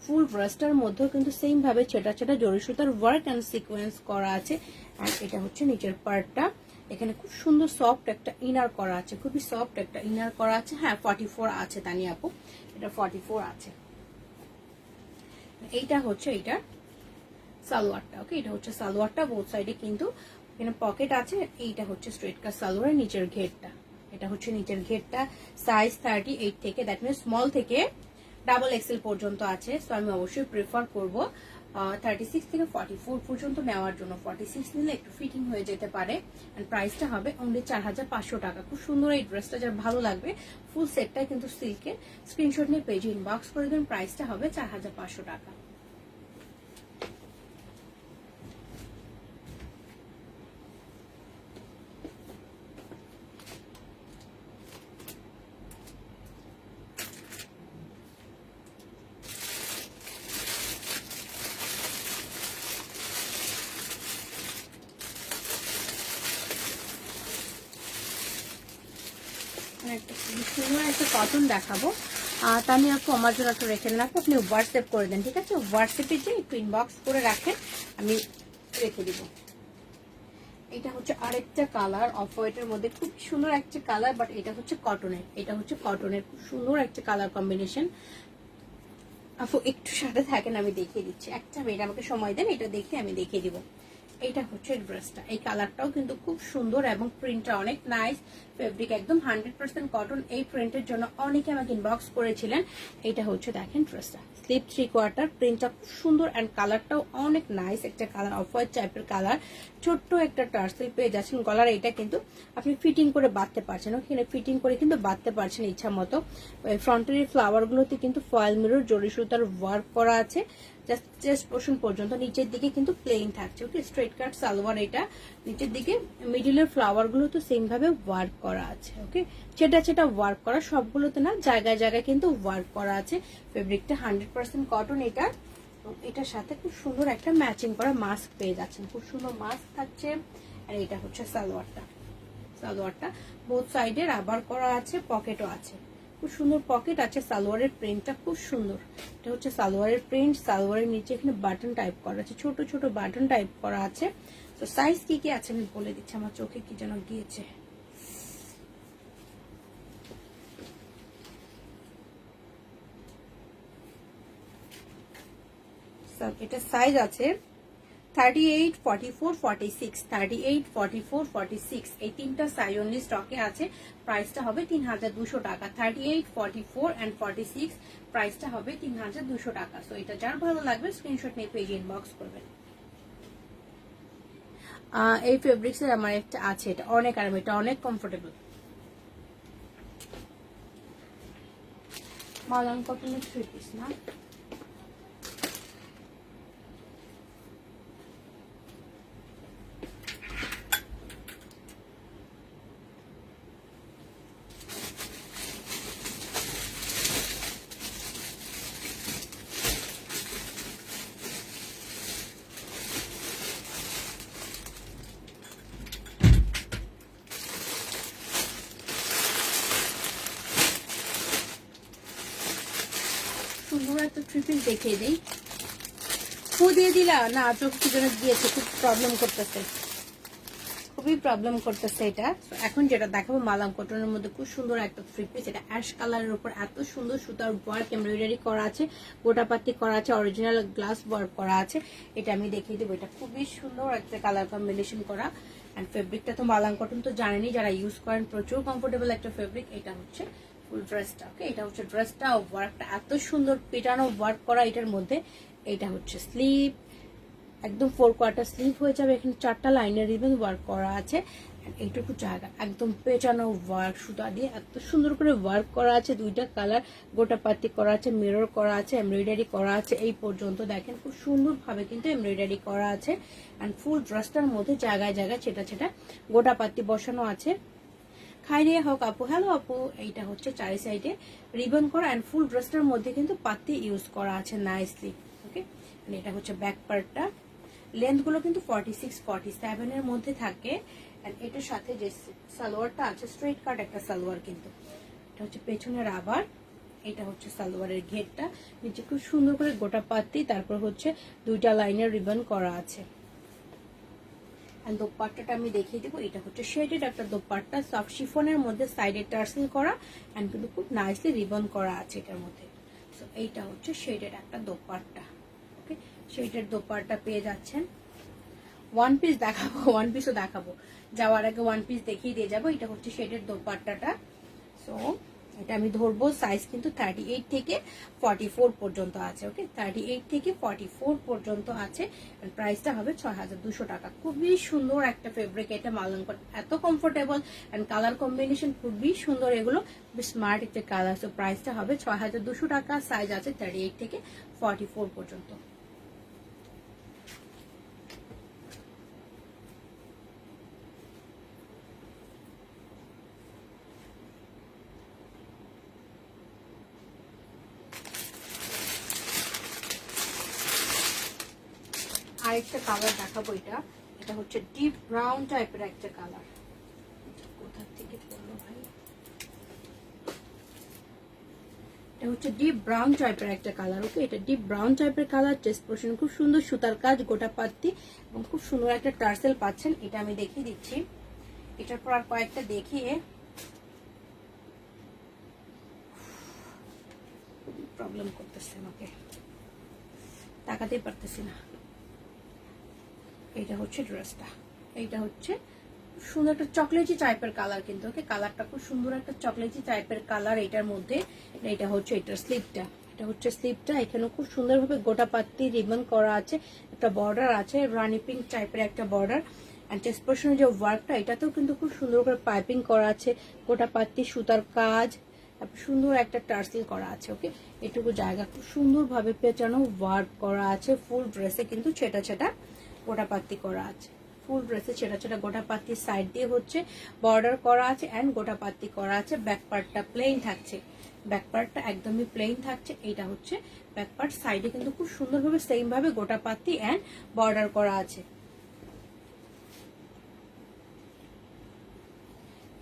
ফুল ব্রাস্টার মধ্যেও কিন্তু সেম ভাবে ছেটা ছেটা জরি সুতার ওয়ার্ক এন্ড সিকোয়েন্স করা আছে। আর এটা হচ্ছে নিচের পার্টটা, এখানে খুব সুন্দর সফট একটা ইনার করা আছে, খুবই সফট একটা ইনার করা আছে। হ্যাঁ, 44 আছে তানিয়া আপু, এটা 44 আছে। এইটা হচ্ছে এটা সালোয়ারটা। ওকে, এটা হচ্ছে সালোয়ারটা, বোথ সাইডে কিন্তু এখানে পকেট আছে। এইটা হচ্ছে স্ট্রেট কাট সালোয়ার, নিচের ঘেরটা, এটা হচ্ছে নিচের ঘেরটা। সাইজ 38 থেকে, দ্যাট মিনস স্মল থেকে ডাবল এক্সেল পর্যন্ত আছে। সো আমি অবশ্যই প্রেফার করব 36 থেকে 44 পর্যন্ত নেওয়ার জন্য। 46 নিলে একটু ফিটিং হয়ে যেতে পারে। এন্ড প্রাইসটা হবে অনলি 4500 টাকা। খুব সুন্দর এই ড্রেসটা, যার ভালো লাগবে ফুল সেটটা কিন্তু সিল্কের, স্ক্রিনশট নিয়ে পেজে ইনবক্স করে দেন। প্রাইসটা হবে 4500 টাকা। সুন্দর একটা কটন দেখাবো, তাহলে আপু আমার জন্য একটু রেখে নেন, আপনি হোয়াটসঅ্যাপ করে দেন, ঠিক আছে? হোয়াটসঅ্যাপে যে একটু ইনবক্স করে রাখেন, আমি রেখে দিব। এটা হচ্ছে আরেকটা কালার, অফ হোয়াইটের মধ্যে খুব সুন্দর একটা কালার, বাট এটা হচ্ছে কটনের, এটা হচ্ছে কটনের খুব সুন্দর একটা কালার কম্বিনেশন। আপু একটু সাথে থাকেন, আমি দেখিয়ে দিচ্ছি। একটা মিনিট আমাকে সময় দেন, এটা দেখে আমি দেখিয়ে দিব। এটা হচ্ছে ড্রেসটা, এই কালারটাও কিন্তু খুব সুন্দর এবং প্রিন্টটা অনেক নাইস। ফেব্রিক একদম 100% কটন। এই প্রিন্টের জন্য অনেকে আমাকে ইনবক্স করেছিলেন। এটা হচ্ছে দেখেন ড্রেসটা, স্লিপ 3/4, প্রিন্টটা খুব সুন্দর এন্ড কালারটাও অনেক নাইস একটা কালার, অফ হোয়াইট টাইপের কালার। ছোট্ট একটা টার্সেল পেয়ে যাচ্ছেন গলার, এটা কিন্তু আপনি ফিটিং করে বাঁধতে পারছেন। ওখানে ফিটিং করে কিন্তু বাঁধতে পারছেন ইচ্ছা মতো। ফ্রন্টের ফ্লাওয়ার গুলোতে কিন্তু ফয়েল মিরর জরি সুতার ওয়ার্ক করা আছে, জাস্ট চেস্ট পোর্শন পর্যন্ত। নিচের দিকে কিন্তু প্লেন থাকছে। ওকে, স্ট্রেট কাট সালোয়ার, এটা নিচের দিকে মিডিলের ফ্লাওয়ার গুলো তো সেম ভাবে ওয়ার্ক করা আছে। ওকে, চেটা চেটা ওয়ার্ক করা, সবগুলোতে না, জায়গায় জায়গায় কিন্তু ওয়ার্ক করা আছে। ফেব্রিকটা 100% কটন এটা। এটার সাথে খুব সুন্দর একটা ম্যাচিং করা মাস্ক পেয়ে যাচ্ছেন, খুব সুন্দর মাস্ক থাকছে। আর এটা হচ্ছে সালোয়ারটা, সালোয়ারটা বোথ সাইডে রাবার করা আছে, পকেটও আছে। খুব সুন্দর পকেট আছে, সালোয়ারের প্রিন্টটা খুব সুন্দর। এটা হচ্ছে সালোয়ারের প্রিন্ট, সালোয়ারের নিচে এখানে বাটন টাইপ করা আছে, ছোট ছোট বাটন টাইপ করা আছে। তো সাইজ কি কি আছে আমি বলে দিচ্ছি, আমার চোখে কি যেন গিয়েছে। এটা সাইজ আছে 38, 44, 46, 38, 44, 46 এই তিনটা সাইজ অনলি স্টকে আছে। প্রাইসটা হবে 3200 টাকা। 38, 44 এন্ড 46 প্রাইসটা হবে 3200 টাকা। সো এটা যার ভালো লাগবে স্ক্রিনশট নিয়ে পেজে ইনবক্স করবেন। এই ফেব্রিক্স এর আমার একটা আছে, এটা অনেক আরাম, এটা অনেক কমফোর্টেবল। মালান কটনের 3 পিস না, সুন্দর একটা 3 পিস দেখিয়ে দেই। ফু দিয়ে দিলা না, চোখ কি যেন গিয়েছে, খুব প্রবলেম করতেছে, খুবই প্রবলেম করতেছে এটা। এখন যেটা দেখাবো মালাম কটনের মধ্যে খুব সুন্দর একটা 3 পিস। এটা অ্যাশ কালারের উপর এত সুন্দর সুতার ওয়ার্ক এমব্রয়ডারি করা আছে, গোটাপাতি করা আছে, অরিজিনাল গ্লাস ওয়ার্ক করা আছে। এটা আমি দেখিয়ে দেবো, এটা খুবই সুন্দর একটা কালার কম্বিনেশন করা। এন্ড ফেব্রিকটা তো মালাম কটন তো জানেনই, যারা ইউজ করেন প্রচুর কমফোর্টেবল একটা ফেব্রিক। এটা হচ্ছে ফুল ড্রেসটা, ওকে এটা হচ্ছে ড্রেসটা, ওয়ার্কটা এত সুন্দর পেটানো ওয়ার্ক করা এটার মধ্যে। এটা হচ্ছে স্লিভ, একদম 4 কোয়ার্টার স্লিভ হয়ে যাবে। এখানে 4টা লাইনের রিবন ওয়ার্ক করা আছে। এইটুকু জায়গা একদম পেঁচানো ওয়ার্ক, সুতা দিয়ে এত সুন্দর করে ওয়ার্ক করা আছে। 2টা কালার গোটাপাতি করা আছে, মিরর করা আছে, এমব্রয়ডারি করা আছে। এই পর্যন্ত দেখেন খুব সুন্দরভাবে কিন্তু এমব্রয়ডারি করা আছে। অ্যান্ড ফুল ড্রেসটার মধ্যে জায়গায় জায়গায় ছেটা ছেটা গোটাপাতি বসানো আছে। খাইরিয়া হোক আপু, হ্যালো আপু। এইটা হচ্ছে 4 সাইডে রিবন করা অ্যান্ড ফুল ড্রেসটার মধ্যে কিন্তু পাতি ইউজ করা আছে নাইসলি, ওকে। এটা হচ্ছে ব্যাক পার্টটা, লেন্থ গুলো কিন্তু 46, 47 এর মধ্যে থাকে। এটার সাথে যে সালোয়ারটা আছে স্ট্রেট কাট একটা সালোয়ার, কিন্তু এটা হচ্ছে পেছনের আবার। এটা হচ্ছে সালোয়ারের ঘেরটা, নিচে খুব সুন্দর করে গোটা পাতি, তারপর হচ্ছে 2টা লাইনের রিবন করা আছে। দোপাট্টাটা আমি দেখিয়ে দেবো। এটা হচ্ছে শেডেড একটা দোপাট্টা, সফট শিফনের মধ্যে সাইডে টার্সেল করা এন্ড কিন্তু খুব নাইসলি রিবন করা আছে এটার মধ্যে। সো এইটা হচ্ছে শেডেড একটা দোপাট্টা, ওকে। শেডেড দোপাট্টা পেয়ে যাচ্ছেন। 1 পিস দেখাবো, 1 পিসও দেখাবো, যাওয়ার আগে 1 পিস দেখিয়ে দিয়ে যাবো। এটা হচ্ছে শেডেড দোপাট্টাটা। সো এটা আমি ধরবো, সাইজ কিন্তু 38 থেকে 44 পর্যন্ত আছে, ওকে। 38 থেকে 44 পর্যন্ত আছে। প্রাইসটা হবে 6200 টাকা। খুবই সুন্দর একটা ফেব্রিক এটা, মালন কটন, এত কমফোর্টেবল এন্ড কালার কম্বিনেশন খুবই সুন্দর, এগুলো স্মার্ট একটা কালার। সো প্রাইসটা হবে 6200 টাকা। সাইজ আছে 38 থেকে 44 পর্যন্ত। আরেকটা কালার দেখাবো, এটা হচ্ছে ডিপ ব্রাউন টাইপের একটা কালার। কোথা থেকে পড়লো ভাই? এটা হচ্ছে ডিপ ব্রাউন টাইপের একটা কালার, ওকে। এটা ডিপ ব্রাউন টাইপের কালার, চেস্ট পোর্শন খুব সুন্দর সুতার কাজ, গোটা পাত্তি এবং খুব সুন্দর একটা টার্সেল পাচ্ছেন। এটা আমি দেখিয়ে দিচ্ছি। এটার পর আর কয়েকটা দেখিয়ে প্রবলেম করতেছে, আমাকে তাকাতেই পারতেছি না। এটা হচ্ছে ড্রেসটা, এইটা হচ্ছে সুন্দর একটা চকলেটি টাইপের কালার, কিন্তু ওকে কালারটা খুব সুন্দর একটা চকলেটি টাইপের কালার এটার মধ্যে। এটা হচ্ছে এটার স্লিভটা, এটা হচ্ছে স্লিভটা। এখানে খুব সুন্দরভাবে গোটা পাত্তি রিবন করা আছে, একটা বর্ডার আছে রানি পিঙ্ক টাইপের একটা বর্ডার। অ্যান্ড চেস্ট পোর্শনের যে ওয়ার্কটা, এটাতেও কিন্তু খুব সুন্দর করে পাইপিং করা আছে, গোটা পাত্তি সুতার কাজ, সুন্দর একটা টার্সেল করা আছে, ওকে। এটুকু জায়গা খুব সুন্দরভাবে পেঁচানো ওয়ার্ক করা আছে। ফুল ড্রেসে কিন্তু ছেটা ছেটা গোটা পাত্তি করা আছে, ফুল ড্রেসে ছেটা ছেটা গোটা পাত্তি সাইড দিয়ে হচ্ছে বর্ডার করা আছে এন্ড গোটা পাত্তি করা আছে। ব্যাক পার্টটা প্লেন থাকছে, ব্যাক পার্টটা একদমই প্লেন থাকছে। এইটা হচ্ছে ব্যাক পার্ট, সাইডে কিন্তু খুব সুন্দরভাবে সেম ভাবে গোটা পাত্তি এন্ড বর্ডার করা আছে।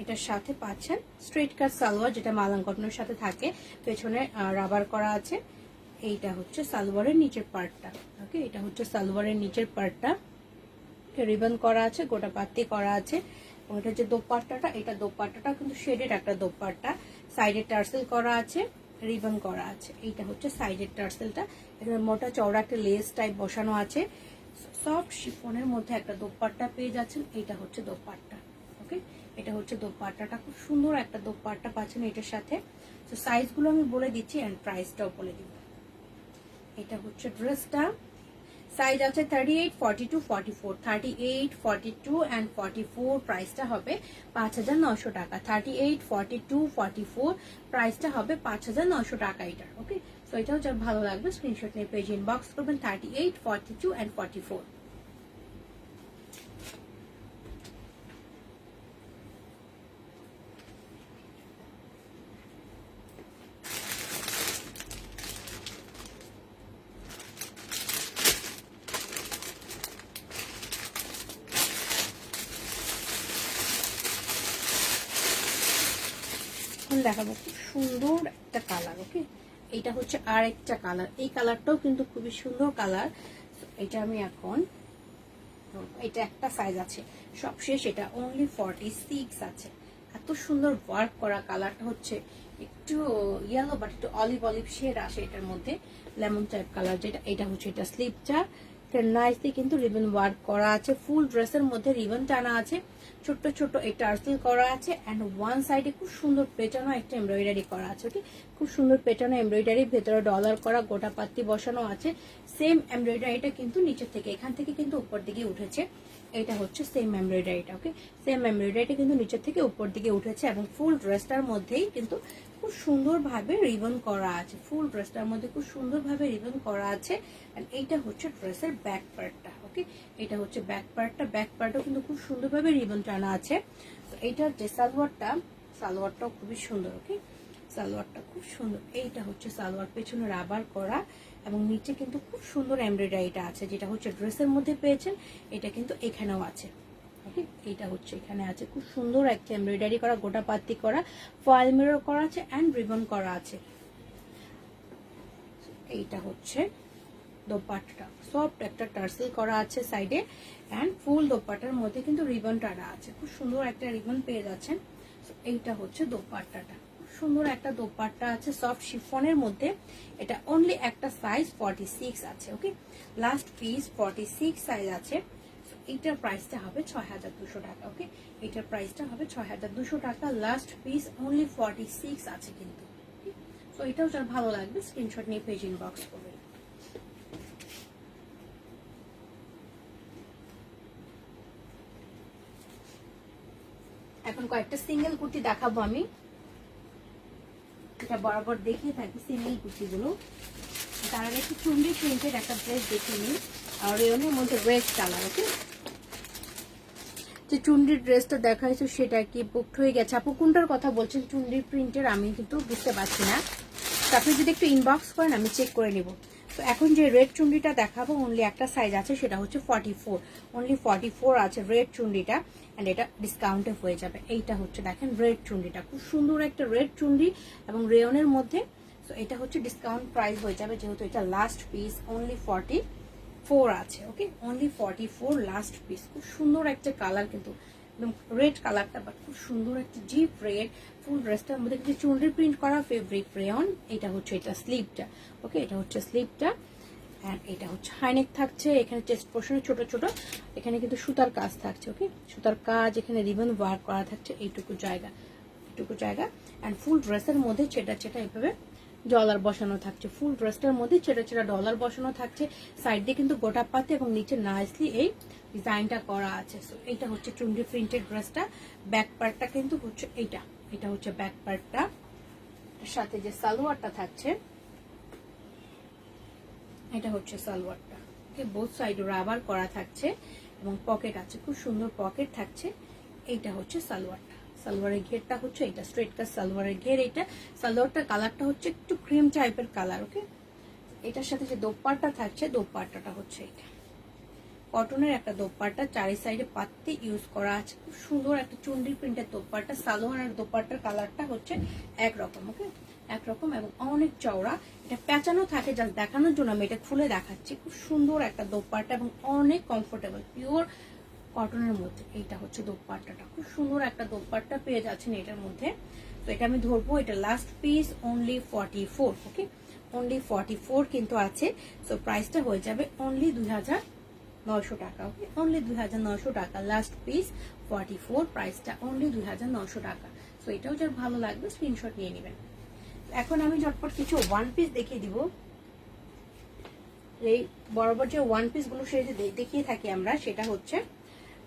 এটার সাথে পাচ্ছেন স্ট্রেট কাট সালোয়ার, যেটা মালান কটনের সাথে থাকে, পেছনে রাবার করা আছে। এইটা হচ্ছে সালোয়ারের নিচের পার্টটা। ওকে, এটা হচ্ছে সালোয়ারের নিচের পার্টটা, রিবন করা আছে, গোটা পাত্তি করা আছে। ওটা যে দোপাট্টাটা, এটা দোপাট্টাটা কিন্তু শেডেড একটা দোপাট্টা, সাইডে টার্সেল করা আছে, রিবন করা আছে। এইটা হচ্ছে সাইডের টার্সেলটা, এখানে মোটা চওড়া একটা লেস টাইপ বসানো আছে। সফট শিফনের মধ্যে একটা দোপাট্টা পেয়ে যাচ্ছেন। এইটা হচ্ছে দোপাট্টা। ওকে, এটা হচ্ছে দোপাট্টাটা, খুব সুন্দর একটা দোপাট্টা পাচ্ছেন এটার সাথে। তো সাইজগুলো আমি বলে দিচ্ছি এন্ড প্রাইসটাও বলে দিব। এটা হচ্ছে ড্রেসটা, সাইজ আছে 38, 42, 44, 38, 42 এন্ড 44। প্রাইসটা হবে 5900 টাকা। 38, 42, 44 প্রাইসটা হবে 5900 টাকা এটার। ওকে, সো এটাও যা ভালো লাগবে স্ক্রিনশট নিয়ে পেজ ইনবক্স করবেন 38, 42 এন্ড 44। দেখাবো খুব সুন্দর একটা কালার। ওকে, এটা হচ্ছে আর একটা কালার, এই কালারটাও কিন্তু খুবই সুন্দর কালার। এটা আমি এখন, এটা একটা সাইজ আছে সবশেষ, এটা অনলি 46 আছে। এত সুন্দর ওয়ার্ক করা, কালারটা হচ্ছে একটু ইয়েলো বাট একটু অলিভ অলিভ শেড আসে এটার মধ্যে, লেমন টাইপ কালার যেটা। এটা হচ্ছে এটা স্লিপটা, নাইসলি কিন্তু রিবন ওয়ার্ক করা আছে, ফুল ড্রেসের মধ্যে রিবন টানা আছে, ছোট্ট ছোট্ট এই টার্সেল করা আছে এন্ড ওয়ান সাইডে খুব সুন্দর পেটানো একটা এমব্রয়ডারি করা আছে। ওকে, খুব সুন্দর পেটানো এমব্রয়ডারি, ভেতরে ডলার করা গোটা পাত্তি বসানো আছে। সেম এমব্রয়ডারিটা কিন্তু নিচে থেকে, এখান থেকে কিন্তু উপর দিকে উঠেছে। এটা হচ্ছে সেম এমব্রয়ডারিটা। ওকে, সেম এমব্রয়ডারিটা কিন্তু নিচের থেকে উপর দিকে উঠেছে এবং ফুল ড্রেসটার মধ্যেই কিন্তু খুব সুন্দরভাবে রিবন করা আছে, ফুল ড্রেসটার মধ্যে খুব সুন্দরভাবে রিবন করা আছে। এন্ড এইটা হচ্ছে ড্রেসের ব্যাক পার্টটা। ওকে, এটা হচ্ছে ব্যাক পার্টটা, ব্যাক পার্টও কিন্তু খুব সুন্দরভাবে রিবন টানা আছে। তো এইটার যে সালোয়ারটাও খুবই সুন্দর। ওকে, সালোয়ারটা খুব সুন্দর। এইটা হচ্ছে সালোয়ার, পেছনে রাবার করা এবং নিচে কিন্তু খুব সুন্দর এমব্রয়ডারিটা আছে, যেটা হচ্ছে ড্রেসের মধ্যে পেয়েছেন, এটা কিন্তু এখানেও আছে। ওকে, এটা হচ্ছে এখানে আছে, খুব সুন্দর একটা এমব্রয়ডারি করা, গোটা পাত্তি করা, ফয়েল মিরর করা আছে এন্ড রিবন করা আছে। এইটা হচ্ছে দোপাট্টা, সফট একটা টার্সেল করা আছে সাইডে এন্ড ফুল দোপাট্টার মধ্যে কিন্তু রিবন টানা আছে, খুব সুন্দর একটা রিবন পেয়ে যাচ্ছেন। এইটা হচ্ছে দোপাট্টাটা, সুন্দর একটা দোপাট্টা আছে সফট শিফনের মধ্যে। এটা অনলি একটা সাইজ 46 আছে। ওকে, লাস্ট পিস 46 সাইজ আছে। এটার প্রাইসটা হবে 6200 টাকা। ওকে, এটার প্রাইসটা হবে 6200 টাকা। লাস্ট পিস অনলি 46 আছে কিন্তু। তো এটাও যার ভালো লাগবে স্ক্রিনশট নিয়ে পেজ ইনবক্স করবেন। এখন কয়েকটা সিঙ্গেল কুর্তি দেখাবো আমি, এটা বরাবর দেখিয়ে থাকি সিঙ্গেল কুর্তিগুলো। তার আগে একটু চুন্ডি প্রিন্টের একটা ড্রেস দেখে নিই, আর রেয়নের মধ্যে রেড কালার। ওকে, যে চুন্ডির ড্রেসটা দেখাইছো সেটা কি বুকড হয়ে গেছে? আপু কোনটার কথা বলছেন? চুন্ডির প্রিন্টের আমি কিন্তু বুঝতে পারছি না, আপনি যদি একটু ইনবক্স করেন আমি চেক করে নিব। তো এখন যে রেড চুন্ডিটা দেখাবো অনলি একটা সাইজ আছে, সেটা হচ্ছে 44, অনলি 44 আছে রেড চুন্ডিটা এন্ড এটা ডিসকাউন্টে হয়ে যাবে। এইটা হচ্ছে দেখেন রেড চুন্ডিটা, খুব সুন্দর একটা রেড চুন্ডি এবং রেয়নের মধ্যে। তো এটা হচ্ছে ডিসকাউন্ট প্রাইস হয়ে যাবে, যেহেতু এটা লাস্ট পিস অনলি 44 আছে। ওকে, অনলি 44 লাস্ট পিস। খুব সুন্দর একটা কালার, কিন্তু একদম রেড কালারটা, বাট খুব সুন্দর একটা ডিপ রেড, ফুল ড্রেসটার মধ্যে কিছু চুনরি প্রিন্ট করা ফেব্রিক রেয়ন। এটা হচ্ছে এটা স্লিভটা। ওকে, এটা হচ্ছে স্লিভটা এন্ড এটা হচ্ছে হাইনেক থাকছে, এখানে চেস্ট পোর্শনে ছোট ছোট এখানে কিন্তু সুতার কাজ থাকছে। ওকে, সুতার কাজ, এখানে রিবন ওয়ার্ক করা থাকছে এইটুকু জায়গা এন্ড ফুল ড্রেসের মধ্যে চেটা চেটা এভাবে ডলার বসানো থাকছে, ফুল ড্রেসটার মধ্যে ছেড়া ছেড়া ডলার বসানো থাকছে। সাইড দিয়ে কিন্তু গোটা পাতে এবং নিচে নাইসলি এই ডিজাইনটা করা আছে। সো এটা হচ্ছে চুন্ডি প্রিন্টেড ড্রেসটা। ব্যাক পার্টটা কিন্তু হচ্ছে এটা হচ্ছে ব্যাক পার্টটা, সাথে যে সালোয়ারটা থাকছে এটা হচ্ছে সালোয়ারটা। ওকে, বোথ সাইড রাবার করা থাকছে এবং পকেট আছে, খুব সুন্দর পকেট থাকছে। এইটা হচ্ছে সালোয়ারটা, সালোয়ারের ঘেরটা হচ্ছে এটা স্ট্রেট কাট সালোয়ারের ঘের। এটা সালোয়ারটার কালারটা হচ্ছে একটু ক্রিম টাইপের কালার। ওকে, এটার সাথে যে দোপাট্টা থাকছে, দোপাট্টাটা হচ্ছে এটা, কটনের একটা দোপাট্টা, চারি সাইডে পাত্তি ইউজ করা আছে, খুব সুন্দর একটা চুন্ডি প্রিন্টের দোপাট্টা। সালোয়ার আর দোপাট্টার কালারটা হচ্ছে একরকম, ওকে, একরকম এবং অনেক চওড়া। এটা প্যাঁচানো থাকে, জাস্ট দেখানোর জন্য আমি এটা খুলে দেখাচ্ছি। খুব সুন্দর একটা দোপাট্টা এবং অনেক কমফোর্টেবল, পিওর কটনের মধ্যে। এইটা হচ্ছে দোপাট্টাটা, খুব সুন্দর একটা দোপাট্টা পেয়ে যাচ্ছেন এটার মধ্যে। তো এটা আমি ধরবো, এটা লাস্ট পিস, অনলি 44, ওকে, অনলি 44 কিন্তু আছে। সো প্রাইসটা হয়ে যাবে অনলি 2900 টাকা, ওকে, অনলি 2900 টাকা। লাস্ট পিস 44, প্রাইসটা অনলি 2900 টাকা। সো এটাও যার ভালো লাগবে স্ক্রিনশট নিয়ে নেবেন। এখন আমি ঝটপট কিছু ওয়ান পিস দেখিয়ে দিব। এই বরাবর যে ওয়ান পিস গুলো সে দেখিয়ে থাকি আমরা, সেটা হচ্ছে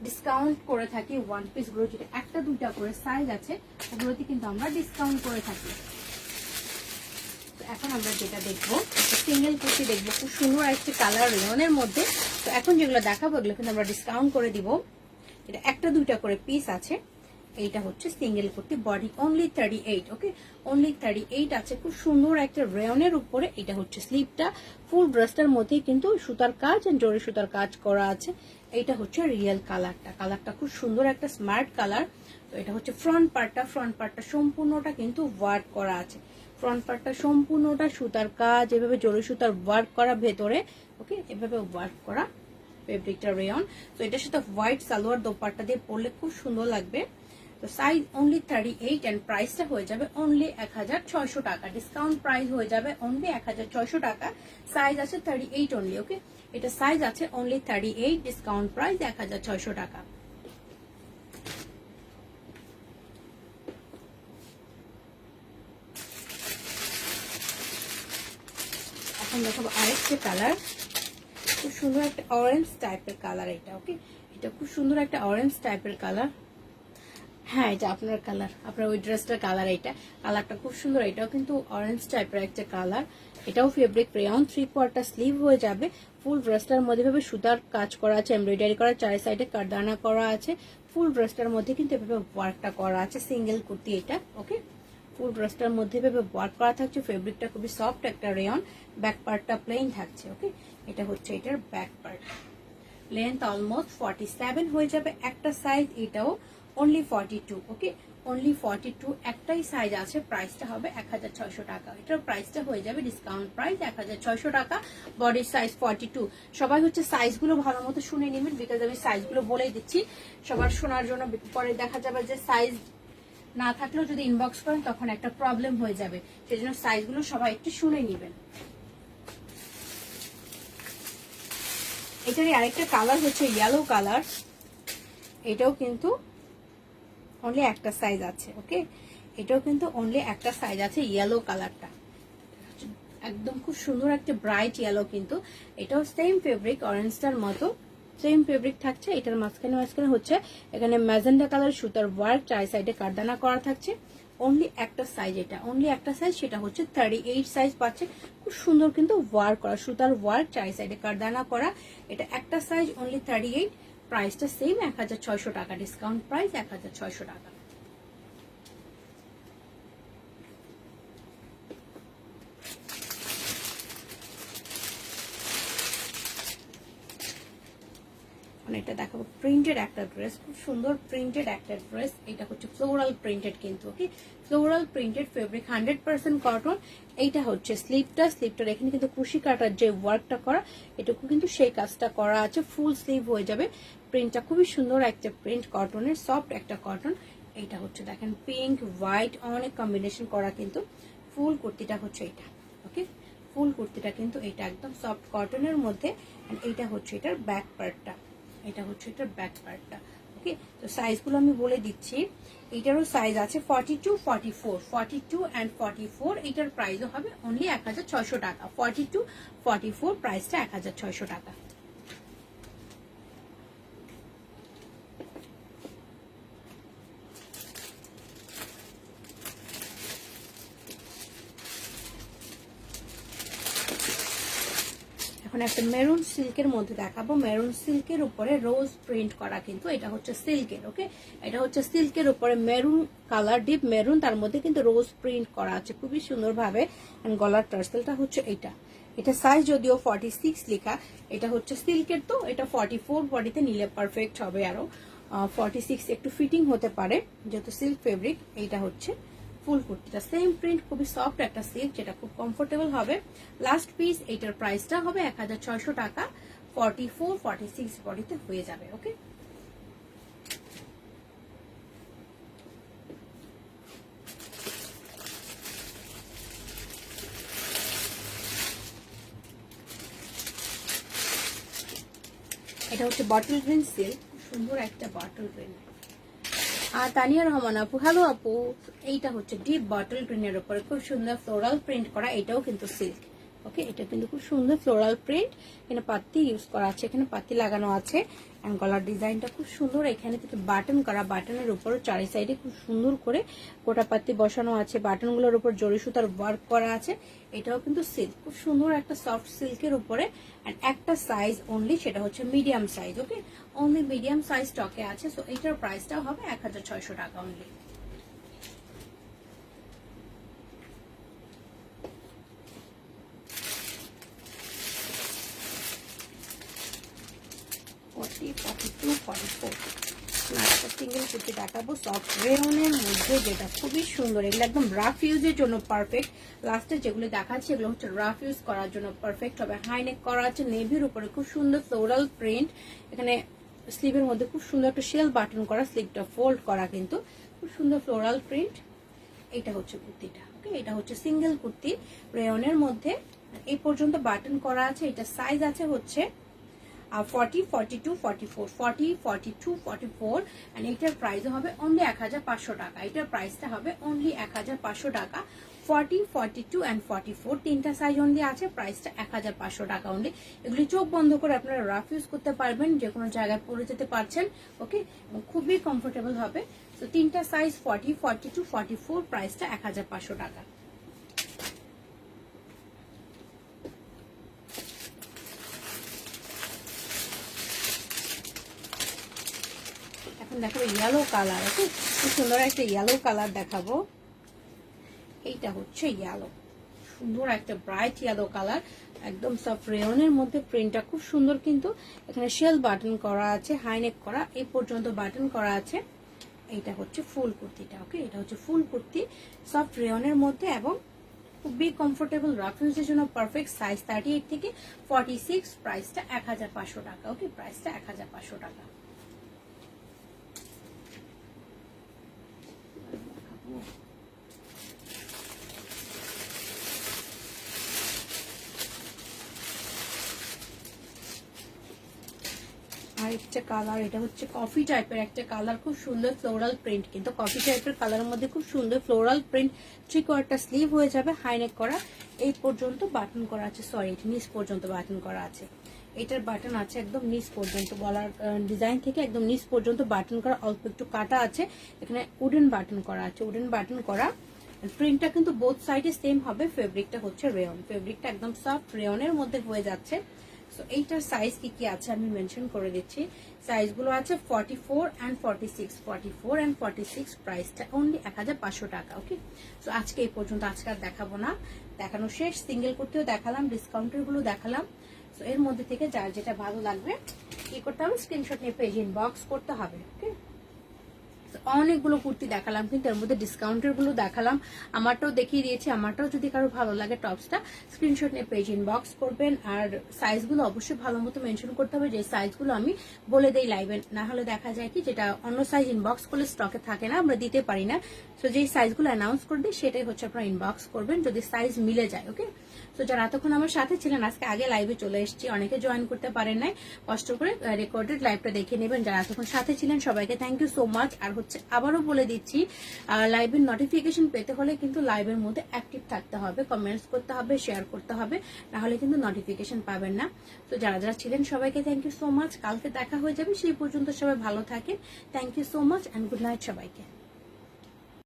ডিসকাউন্ট করে থাকি ওয়ান পিস গুলো, যেটা একটা দুইটা করে সাইজ আছে ওগুলোতে কিন্তু আমরা ডিসকাউন্ট করে থাকি। এখন আমরা যেটা দেখবো, সিঙ্গেল কুর্তি দেখবো, খুব সুন্দর একটা কালার রেয়নের মধ্যে। তো এখন যেগুলো দেখাবো এগুলো কিন্তু আমরা ডিসকাউন্ট করে দিব। এটা একটা দুইটা করে পিস আছে। এইটা হচ্ছে সিঙ্গেল কুর্তি, বডি অনলি 38, ওকে, অনলি 38 আছে। খুব সুন্দর একটা রেয়নের উপরে। এটা হচ্ছে স্লিভটা, ফুল ড্রেসটার মধ্যে কিন্তু সুতার কাজ আর জরি সুতার কাজ করা আছে। এইটা হচ্ছে রিয়েল কালারটা, কালারটা খুব সুন্দর একটা স্মার্ট কালার। তো এটা হচ্ছে ফ্রন্ট পার্টটা, ফ্রন্ট পার্টটা সম্পূর্ণটা কিন্তু ওয়ার্ক করা আছে। ফ্রন্ট পার্টটা সম্পূর্ণটা সুতার কাজ, এভাবে জরি সুতার ওয়ার্ক করা ভেতরে, ওকে, এভাবে ওয়ার্ক করা ফেব্রিকটা রেয়ন। তো এটার সাথে হোয়াইট সালোয়ার দোপাট্টা দিয়ে পরলে খুব সুন্দর লাগবে। তো সাইজ অনলি 38 এন্ড প্রাইসটা হয়ে যাবে অনলি 1600 টাকা। ডিসকাউন্ট প্রাইস হয়ে যাবে অনলি 1600 টাকা। সাইজ আছে 38 অনলি, ওকে, এটা সাইজ আছে অনলি 38, ডিসকাউন্ট প্রাইস 1600 টাকা। এখন দেখাবো আরেকটা কালার, খুব সুন্দর একটা অরেঞ্জ টাইপের কালার এটা, ওকে, এটা খুব সুন্দর একটা অরেঞ্জ টাইপের কালার। হ্যাঁ, এটা আপনার কালার, আপনার ওই ড্রেসটার কালার। এটা কালারটা খুব সুন্দর, এটাও কিন্তু অরেঞ্জ টাইপের একটা কালার। এটাও ফেব্রিক রেয়ন, 3/4 স্লিভ হয়ে যাবে। ফুল ড্রেসটার মধ্যে ভাবে সুতার কাজ করা আছে, এমব্রয়ডারি করা, চার সাইডে কারদানা করা আছে। ফুল ড্রেসটার মধ্যে কিন্তু এভাবে ওয়ার্কটা করা আছে। সিঙ্গেল কুর্তি এটা, ওকে, ফুল ড্রেসটার মধ্যে এভাবে ওয়ার্ক করা থাকছে। ফেব্রিকটা খুবই সফট একটা রেয়ন। ব্যাক পার্টটা প্লেন থাকছে, ওকে, এটা হচ্ছে এটার ব্যাক পার্ট। লেন্থ অলমোস্ট 47 হয়ে যাবে। একটা সাইজ, এটাও অনলি 42, ওকে, অনলি 42, একটাই সাইজ আছে। প্রাইসটা হবে 1600 টাকা। এটার প্রাইসটা হয়ে যাবে ডিসকাউন্ট প্রাইস 1600 টাকা। বডির সাইজ 42। সবাই হচ্ছে সাইজগুলো ভালো মতো শুনে নেবেন, বিকজ আমি সাইজগুলো বলেই দিচ্ছি সবার শোনার জন্য। পরে দেখা যাবে যে সাইজ না থাকলেও যদি ইনবক্স করেন তখন একটা প্রবলেম হয়ে যাবে, সেজন্য সাইজগুলো সবাই একটু শুনে নেবেন। এটারই আরেকটা কালার হচ্ছে ইয়েলো কালার। এটাও কিন্তু অনলি একটা সাইজ আছে, ওকে, এটাও কিন্তু অনলি একটা সাইজ আছে। ইয়েলো কালারটা একদম খুব সুন্দর একটা ব্রাইট ইয়েলো, কিন্তু এটাও সেম ফেব্রিক অরেঞ্জটার মতো, সেম ফেব্রিক থাকছে। এটার মাঝখানে মাঝখানে হচ্ছে এখানে ম্যাজেন্ডা কালার সুতার ওয়ার্ক, চার সাইডে কারদানা করা থাকছে। অনলি একটা সাইজ, এটা অনলি একটা সাইজ, সেটা হচ্ছে 38 সাইজ পাচ্ছে। খুব সুন্দর কিন্তু ওয়ার্ক করা, সুতার ওয়ার্ক, চার সাইডে কারদানা করা। এটা একটা সাইজ, অনলি 38, প্রাইসটা সেম 1600 টাকা। ডিসকাউন্ট প্রাইস 1600 টাকা। এটা দেখাবো প্রিন্টেড একটা ড্রেস, খুব সুন্দর প্রিন্টেড একটা ড্রেস। এটা হচ্ছে ফ্লোরাল প্রিন্টেড কিন্তু, ওকে, ফ্লোরাল প্রিন্টেড ফেব্রিক, 100% কটন। এইটা হচ্ছে স্লিভটা, স্লিভটার এখানে কিন্তু কুশি কাটার যে ওয়ার্কটা করা, এটুকু কিন্তু সেই কাজটা করা আছে। ফুল স্লিভ হয়ে যাবে। প্রিন্টটা খুবই সুন্দর একটা প্রিন্ট, কটনের, সফট একটা কটন। এইটা হচ্ছে দেখেন পিঙ্ক হোয়াইট অনেক কম্বিনেশন করা, কিন্তু ফুল কুর্তিটা হচ্ছে এটা, ওকে, ফুল কুর্তিটা কিন্তু এটা একদম সফট কটনের মধ্যে। এইটা হচ্ছে এটার ব্যাক পার্টটা, এটা হচ্ছে এটার ব্যাক পার্টটা, ওকে। তো সাইজগুলো আমি বলে দিচ্ছি। এটারও সাইজ আছে 42, 44, 42 অ্যান্ড 44। এটার প্রাইসও হবে অনলি 1600 টাকা। 42, 44 প্রাইসটা 1600 টাকা। এখন একটা মেরুন সিল্কের মধ্যে দেখাবো। মেরুন সিল্কের উপরে রোজ প্রিন্ট করা, কিন্তু এটা হচ্ছে সিল্কের, ওকে, এটা হচ্ছে সিল্কের উপরে মেরুন কালার, ডিপ মেরুন, তার মধ্যে কিন্তু রোজ প্রিন্ট করা আছে খুবই সুন্দরভাবে। গলার টার্সেলটা হচ্ছে এইটা, এটা সাইজ যদিও 46 লেখা, এটা হচ্ছে সিল্কের, তো এটা 44 বডিতে নিলে পারফেক্ট হবে। আরো 46 একটু ফিটিং হতে পারে যেহেতু সিল্ক ফেব্রিক। এইটা হচ্ছে ফুল কুর্তিটা, সেম প্রিন্ট, খুবই সফট একটা সিল্ক যেটা খুব কমফোর্টেবল হবে। লাস্ট পিস, এইটার প্রাইসটা হবে 1600 টাকা। 44 46 বডিতে হয়ে যাবে। ওকে, এটা হচ্ছে বটল গ্রিন সিল্ক, সুন্দর একটা বটল গ্রিন। আর তানিয়া রহমান আপু, হ্যালো আপু। এইটা হচ্ছে ডিপ বটল গ্রিনের উপরে খুব সুন্দর ফ্লোরাল প্রিন্ট করা, এটাও কিন্তু সিল্ক। ওকে, এটা কিন্তু খুব সুন্দর ফ্লোরাল প্রিন্ট, এখানে পাত্তি ইউজ করা আছে, এখানে পাত্তি লাগানো আছে। এন্ড গলার ডিজাইনটা খুব সুন্দর, এখানে থেকে বাটন করা, বাটনের উপর চারি সাইডে খুব সুন্দর করে গোটা পাত্তি বসানো আছে, বাটনগুলোর উপর জরি সুতার ওয়ার্ক করা আছে। এটাও কিন্তু সিল্ক, খুব সুন্দর একটা সফট সিল্কের উপরে। এন্ড একটা সাইজ অনলি, সেটা হচ্ছে মিডিয়াম সাইজ। ওকে, অনলি মিডিয়াম সাইজ স্টকে আছে। সো এটার প্রাইসটাও হবে 1600 টাকা অনলি। সিঙ্গেল কুর্তি দেখাবো সফট রেয়নের মধ্যে, যেটা খুবই সুন্দর। এগুলো একদম রাফ ইউজের জন্য পারফেক্ট। লাস্টে যেগুলো দেখাচ্ছি এগুলো হচ্ছে রাফ ইউজ করার জন্য পারফেক্ট হবে। হাইনেক করা আছে নেভির উপরে, খুব সুন্দর ফ্লোরাল প্রিন্ট। এখানে স্লিভের মধ্যে খুব সুন্দর একটা শেল বাটন করা, স্লিভটা ফোল্ড করা, কিন্তু খুব সুন্দর ফ্লোরাল প্রিন্ট। এটা হচ্ছে কুর্তিটা। ওকে, এটা হচ্ছে সিঙ্গেল কুর্তি রেয়নের মধ্যে, এই পর্যন্ত বাটন করা আছে। এটা সাইজ আছে হচ্ছে 40 42 44 40 42 44 এন্ড এটার প্রাইস হবে অনলি 1500 টাকা। এটার প্রাইসটা হবে অনলি 1500 টাকা। 40 42 এন্ড 44 তিনটা সাইজ অনলি আছে, প্রাইসটা 1500 টাকা অনলি। এগুলি চোখ বন্ধ করে আপনারা রাফ ইউজ করতে পারবেন, যে কোনো জায়গায় পরে যেতে পারছেন। ওকে, খুবই কমফোর্টেবল হবে। তো তিনটা সাইজ 40 42 44, প্রাইসটা 1500 টাকা। দেখো ইয়েলো কালার। ওকে, খুব সুন্দর একটা ইয়েলো কালার দেখাবো। এইটা হচ্ছে ইয়েলো, সুন্দর একটা ব্রাইট ইয়েলো কালার, একদম সফট রেয়নের মধ্যে। প্রিন্টটা খুব সুন্দর, কিন্তু এখানে শেল বাটন করা আছে, হাইনেক করা, এই পর্যন্ত বাটন করা আছে। এইটা হচ্ছে ফুল কুর্তিটা। ওকে, এটা হচ্ছে ফুল কুর্তি সফট রেয়নের মধ্যে এবং খুবই কমফোর্টেবল, রাফ ইউজের জন্য পারফেক্ট। সাইজ 38 থেকে 46, প্রাইসটা 1500 টাকা। ওকে, প্রাইসটা 1500 টাকা। আরেকটা কালার, এটা হচ্ছে কফি টাইপের একটা কালার, খুব সুন্দর ফ্লোরাল প্রিন্ট, কিন্তু কফি টাইপের কালারের মধ্যে খুব সুন্দর floral print. Three quarter sleeve হয়ে যাবে, হাইনেক করা, এই পর্যন্ত বাটন করা আছে, সরি নিচ পর্যন্ত বাটন করা আছে। এটার বাটন আছে একদম নিচ পর্যন্ত, গলার ডিজাইন থেকে একদম নিচ পর্যন্ত বাটন করা, অল্প একটু কাটা আছে। এখানে উডেন বাটন করা আছে, উডেন বাটন করা। প্রিন্টটা কিন্তু বোথ সাইডে সেম হবে। ফেব্রিকটা হচ্ছে রেয়ন, ফেব্রিকটা একদম সফট রেয়নের মধ্যে হয়ে যাচ্ছে। সো এইটার সাইজ কি কি আছে আমি মেনশন করে দিচ্ছি। সাইজগুলো আছে 44 এন্ড 46, 44 এন্ড 46, প্রাইসটা অনলি 1500 টাকা। ওকে, সো আজকে এই পর্যন্ত, আজকে আর দেখাবো না, দেখানো শেষ। সিঙ্গেল কুর্তিও দেখালাম, ডিসকাউন্টের গুলো দেখালাম। সো এর মধ্যে থেকে যার যেটা ভালো লাগবে কি করতে হবে, স্ক্রিনশট নিয়ে পেজ ইনবক্স করতে হবে। ওকে, অনেকগুলো কুর্তি দেখালাম, কিন্তু এর মধ্যে ডিসকাউন্টের গুলো দেখালাম, আমারটাও দেখিয়ে দিয়েছি। আমারটাও যদি কারো ভালো লাগে টপসটা স্ক্রিনশট নিয়ে পেজ ইনবক্স করবেন। আর সাইজগুলো অবশ্যই ভালো মতো মেনশন করতে হবে, যে সাইজগুলো আমি বলে দেই লাইভে, না হলে দেখা যায় কি যেটা অন্য সাইজ ইনবক্স করলে স্টকে থাকে না, আমরা দিতে পারি না। সো যেই সাইজগুলো অ্যানাউন্স করে দিই সেটাই হচ্ছে আপনারা ইনবক্স করবেন, যদি সাইজ মিলে যায়। ওকে, তো যারা এতক্ষণ আমার সাথে ছিলেন, আজকে আগে লাইভে চলে এসেছি, অনেকে জয়েন করতে পারেন নাই, কষ্ট করে রেকর্ডেড লাইভটা দেখে নেবেন। যারা এতক্ষণ সাথে ছিলেন সবাইকে থ্যাংক ইউ সো মাচ। আর হচ্ছে আবারও বলে দিচ্ছি, লাইভের নোটিফিকেশন পেতে হলে কিন্তু লাইভের মধ্যে অ্যাক্টিভ থাকতে হবে, কমেন্টস করতে হবে, শেয়ার করতে হবে, না হলে কিন্তু নোটিফিকেশন পাবেন না। তো যারা যারা ছিলেন সবাইকে থ্যাংক ইউ সো মাচ। কালকে দেখা হয়ে যাবে, সেই পর্যন্ত সবাই ভালো থাকেন। Thank you so much and good night সবাইকে।